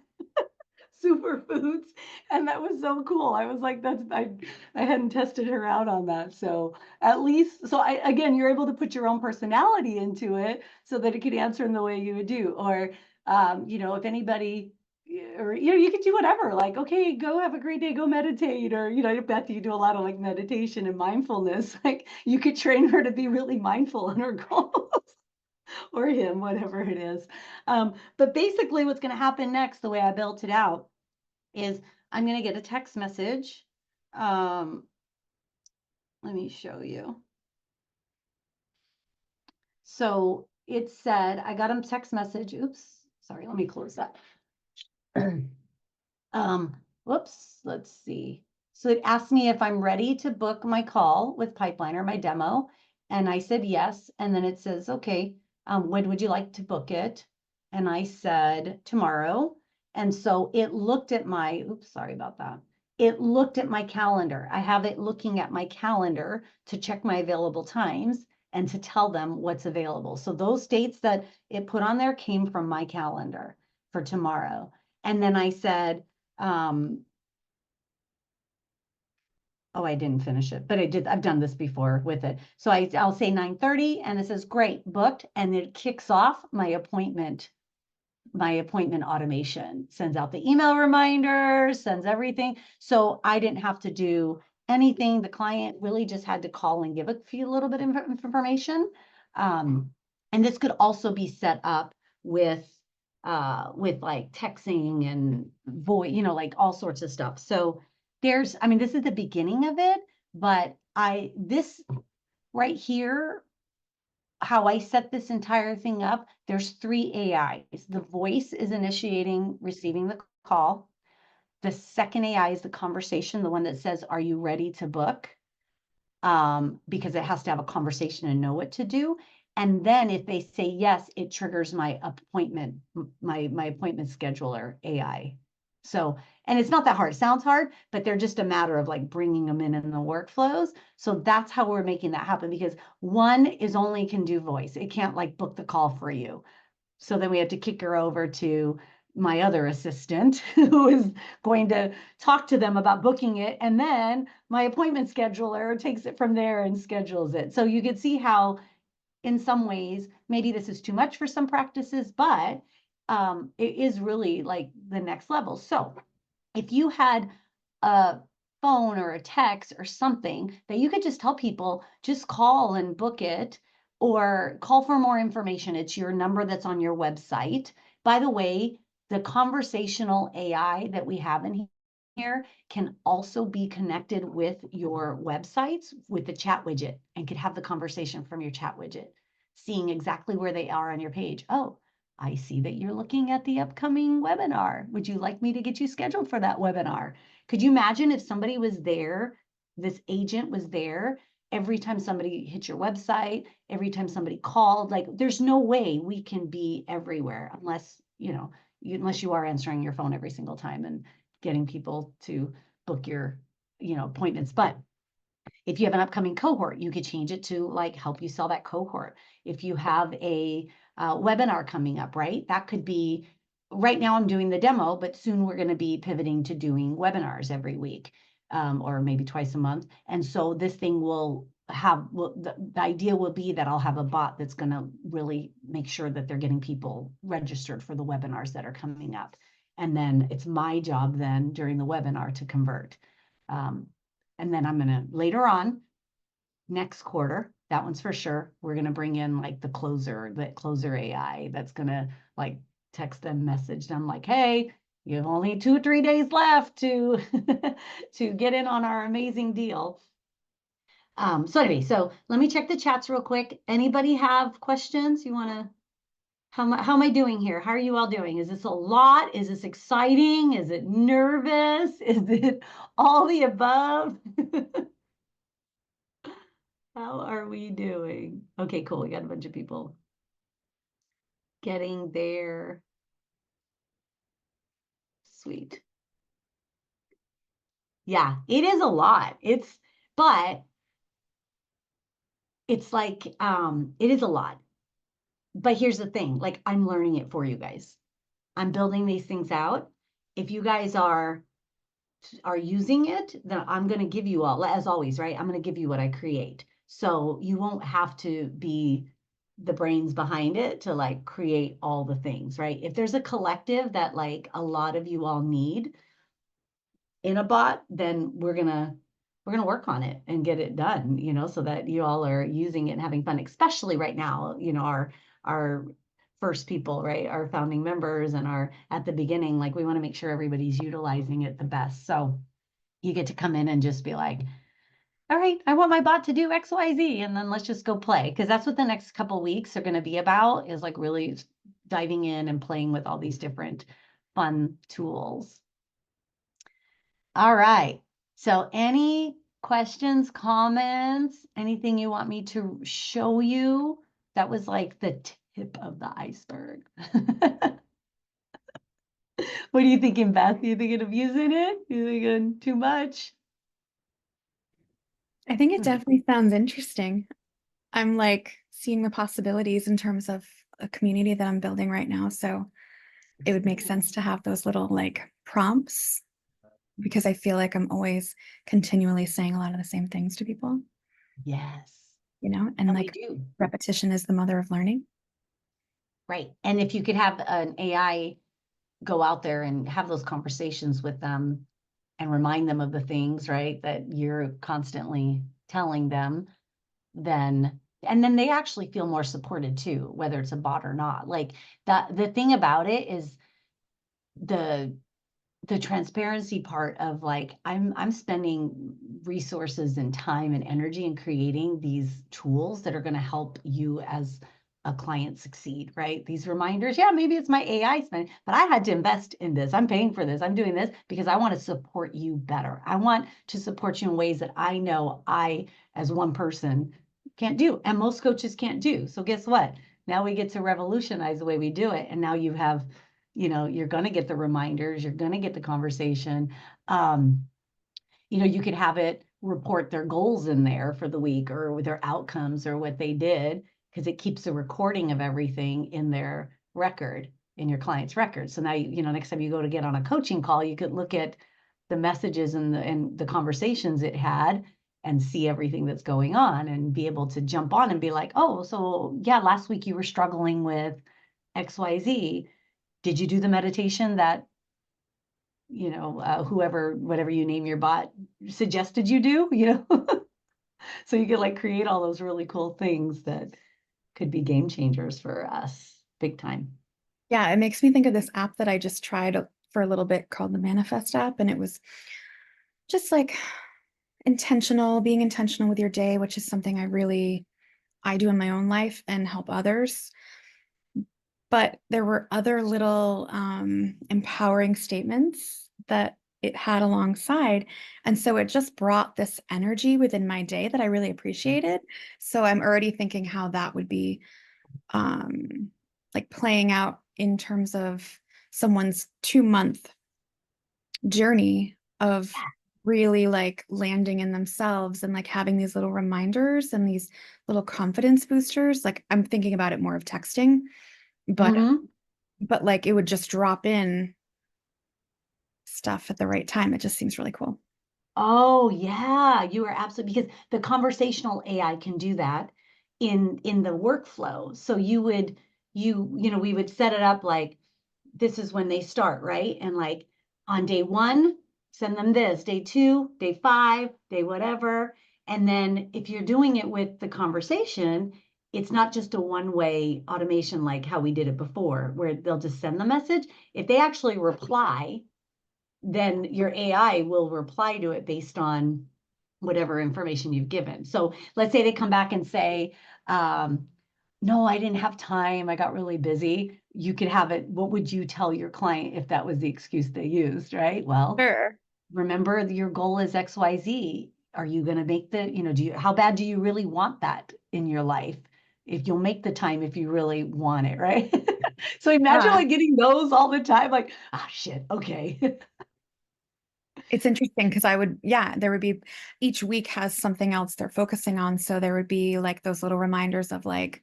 superfoods. And that was so cool. I was like, I hadn't tested her out on that. So at least, again, you're able to put your own personality into it so that it could answer in the way you would do. Or, if anybody, or, you could do whatever, like, okay, go have a great day, go meditate. Or, Beth, you do a lot of like meditation and mindfulness. Like you could train her to be really mindful in her goals. Or him, whatever it is. But basically what's going to happen next, the way I built it out, is I'm going to get a text message. Let me show you. So it said, I got a text message. Oops, sorry, let me close that. Whoops, let's see. So it asked me if I'm ready to book my call with Pipelinr, my demo. And I said yes. And then it says, okay, when would you like to book it? And I said tomorrow. And so it looked at my, oops, sorry about that. It looked at my calendar. I have it looking at my calendar to check my available times and to tell them what's available. So those dates that it put on there came from my calendar for tomorrow. And then I said, oh, I didn't finish it, but I've done this before with it. So I'll say 9:30 and it says, great, booked. And it kicks off my appointment automation, sends out the email reminders, sends everything. So I didn't have to do anything. The client really just had to call and give a little bit of information. And this could also be set up with like texting and voice, like all sorts of stuff. So this is the beginning of it, but this right here, how I set this entire thing up, there's 3 AIs. The voice is receiving the call. The second AI is the conversation, the one that says, are you ready to book? Because it has to have a conversation and know what to do. And then if they say yes, it triggers my appointment, my appointment scheduler AI. So, and it's not that hard. It sounds hard, but they're just a matter of like bringing them in the workflows. So that's how we're making that happen, because one is only can do voice. It can't like book the call for you. So then we have to kick her over to my other assistant who is going to talk to them about booking it. And then my appointment scheduler takes it from there and schedules it. So you can see how in some ways, maybe this is too much for some practices, but it is really like the next level. So if you had a phone or a text or something that you could just tell people, just call and book it, or call for more information. It's your number that's on your website. By the way, the conversational AI that we have in here can also be connected with your websites with the chat widget and could have the conversation from your chat widget, seeing exactly where they are on your page. Oh, I see that you're looking at the upcoming webinar. Would you like me to get you scheduled for that webinar? Could you imagine if somebody was there, this agent was there, every time somebody hit your website, every time somebody called? Like, there's no way we can be everywhere unless, unless you are answering your phone every single time and getting people to book your, appointments. But if you have an upcoming cohort, you could change it to like help you sell that cohort. If you have a webinar coming up, right? That could be, right now I'm doing the demo, but soon we're going to be pivoting to doing webinars every week, or maybe twice a month. And so this thing will have, the idea will be that I'll have a bot that's going to really make sure that they're getting people registered for the webinars that are coming up. And then it's my job then during the webinar to convert. And then I'm going to later on, next quarter, that one's for sure, we're going to bring in like the closer AI that's going to like text them, message them like, hey, you have only 2 or 3 days left to to get in on our amazing deal. So anyway, so let me check the chats real quick. Anybody have questions? You want to, how am I doing here? How are you all doing? Is this a lot? Is this exciting? Is it nervous? Is it all the above? How are we doing? Okay, cool. We got a bunch of people getting there. Sweet. Yeah, it is a lot. But it's like, it is a lot. But here's the thing, like I'm learning it for you guys. I'm building these things out. if you guys are using it, then I'm going to give you all, as always, right? I'm going to give you what I create. So you won't have to be the brains behind it to like create all the things, right? If there's a collective that like a lot of you all need in a bot, then we're going to work on it and get it done, so that you all are using it and having fun, especially right now, our first people, right? Our founding members and our at the beginning, like we want to make sure everybody's utilizing it the best. So you get to come in and just be like, all right, I want my bot to do X, Y, Z, and then let's just go play. Because that's what the next couple weeks are going to be about, is like really diving in and playing with all these different fun tools. All right. So any questions, comments, anything you want me to show you? That was like the tip of the iceberg. What are you thinking, Beth? You thinking of using it? You thinking too much? I think it definitely sounds interesting. I'm like seeing the possibilities in terms of a community that I'm building right now. So it would make sense to have those little like prompts, because I feel like I'm always continually saying a lot of the same things to people, Yes. and And we like do. repetition is the mother of learning. Right. And if you could have an AI go out there and have those conversations with them and remind them of the things, right, that you're constantly telling them, then they actually feel more supported too, whether it's a bot or not. Like that, the thing about it is the transparency part of like, I'm spending resources and time and energy in creating these tools that are going to help you as a client succeed, right? These reminders, yeah, maybe it's my AI spend, but I had to invest in this. I'm paying for this. I'm doing this because I want to support you better. I want to support you in ways that I know I, as one person, can't do, and most coaches can't do. So guess what? Now we get to revolutionize the way we do it. And now you have, you're going to get the reminders, you're going to get the conversation. You could have it report their goals in there for the week, or their outcomes, or what they did, because it keeps a recording of everything in their record, in your client's record. So now, next time you go to get on a coaching call, you could look at the messages and the conversations it had and see everything that's going on, and be able to jump on and be like, oh, so yeah, last week you were struggling with XYZ. Did you do the meditation that, whatever you name your bot suggested you do, so you could like create all those really cool things that could be game changers for us, big time. Yeah, it makes me think of this app that I just tried for a little bit called the Manifest app. And it was just like being intentional with your day, which is something I do in my own life and help others. But there were other little empowering statements that it had alongside. And so it just brought this energy within my day that I really appreciated. So I'm already thinking how that would be like playing out in terms of someone's 2-month journey of really like landing in themselves and like having these little reminders and these little confidence boosters. Like I'm thinking about it more of texting, but like it would just drop in stuff at the right time. It just seems really cool. Oh yeah, you are absolutely, because the conversational AI can do that in the workflow. So we would set it up like, this is when they start, right? And like on day 1, send them this, day 2, day 5, day whatever. And then if you're doing it with the conversation, it's not just a one-way automation like how we did it before, where they'll just send the message. If they actually reply, then your AI will reply to it based on whatever information you've given. So let's say they come back and say, no, I didn't have time, I got really busy. You could have it, what would you tell your client if that was the excuse they used, right? Well, Sure. remember your goal is XYZ. Are you going to make how bad do you really want that in your life? If you'll make the time, if you really want it, right? So imagine like getting those all the time, like, shit, okay. It's interesting because there would be, each week has something else they're focusing on. So there would be like those little reminders of like,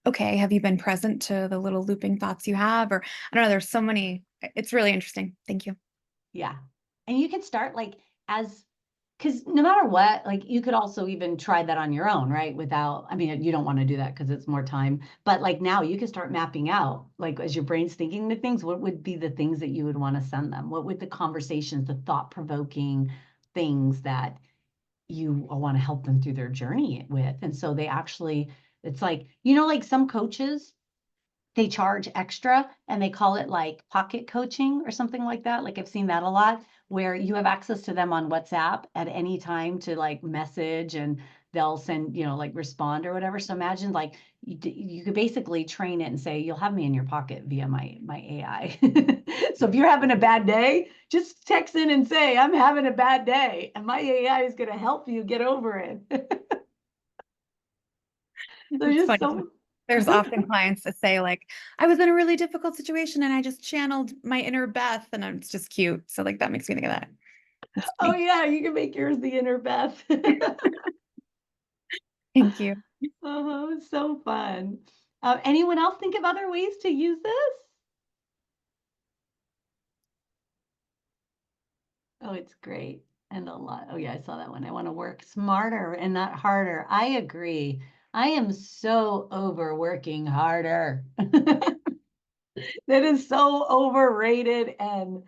okay, have you been present to the little looping thoughts you have? Or I don't know, there's so many, it's really interesting. Thank you. Yeah. And you can start like because no matter what, like you could also even try that on your own, right? Without, I mean, you don't want to do that because it's more time, but like now you can start mapping out, like as your brain's thinking the things, what would be the things that you would want to send them? What would the conversations, the thought-provoking things that you want to help them through their journey with? And so they actually, it's like, like some coaches, they charge extra and they call it like pocket coaching or something like that. Like I've seen that a lot where you have access to them on WhatsApp at any time to like message and they'll send, like respond or whatever. So imagine like you could basically train it and say, you'll have me in your pocket via my AI. So if you're having a bad day, just text in and say, I'm having a bad day and my AI is going to help you get over it. So It's just funny. There's often clients that say like, I was in a really difficult situation and I just channeled my inner Beth, and it's just cute. So like that makes me think of that. Oh yeah, you can make yours the inner Beth. Thank you. Oh, so fun. Anyone else think of other ways to use this? Oh, it's great. And a lot. Oh yeah, I saw that one. I want to work smarter and not harder. I agree. I am so over working harder. That is so overrated and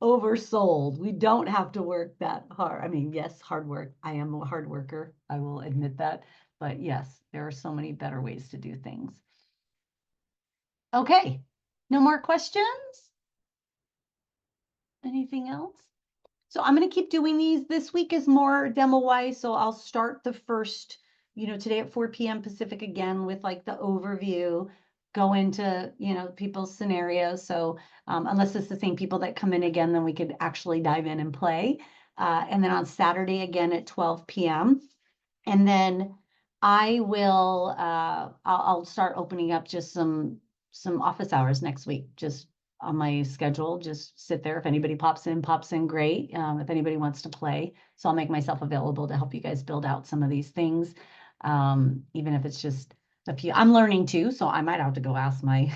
oversold. We don't have to work that hard. I mean, yes, hard work. I am a hard worker. I will admit that. But yes, there are so many better ways to do things. Okay, no more questions? Anything else? So I'm going to keep doing these. This week is more demo-wise, so I'll start the first, today at 4 p.m. Pacific again with like the overview, go into, people's scenarios. So unless it's the same people that come in again, then we could actually dive in and play. And then on Saturday again at 12 p.m. And then I will, I'll start opening up just some office hours next week, just on my schedule, just sit there. If anybody pops in, great. If anybody wants to play. So I'll make myself available to help you guys build out some of these things. Even if it's just a few, I'm learning too, so I might have to go ask my,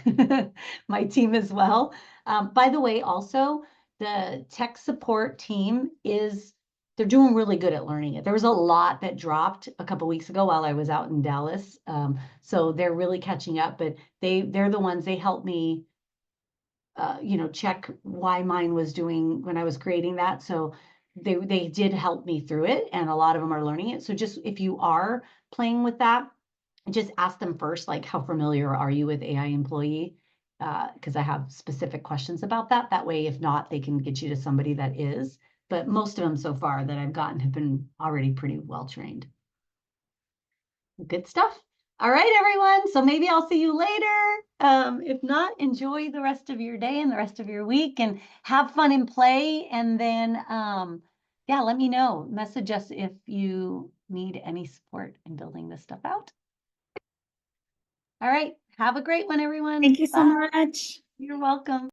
my team as well. By the way, also the tech support team they're doing really good at learning it. There was a lot that dropped a couple weeks ago while I was out in Dallas. So they're really catching up, but they're the ones, they helped me check why mine was doing when I was creating that. So they did help me through it, and a lot of them are learning it. So just if you are playing with that, just ask them first, like, how familiar are you with AI employee? Because I have specific questions about that. That way, if not, they can get you to somebody that is. But most of them so far that I've gotten have been already pretty well trained. Good stuff. All right, everyone. So maybe I'll see you later. If not, enjoy the rest of your day and the rest of your week and have fun and play. And then, yeah, let me know. Message us if you need any support in building this stuff out. All right. Have a great one, everyone. Thank you so Bye. much. You're welcome.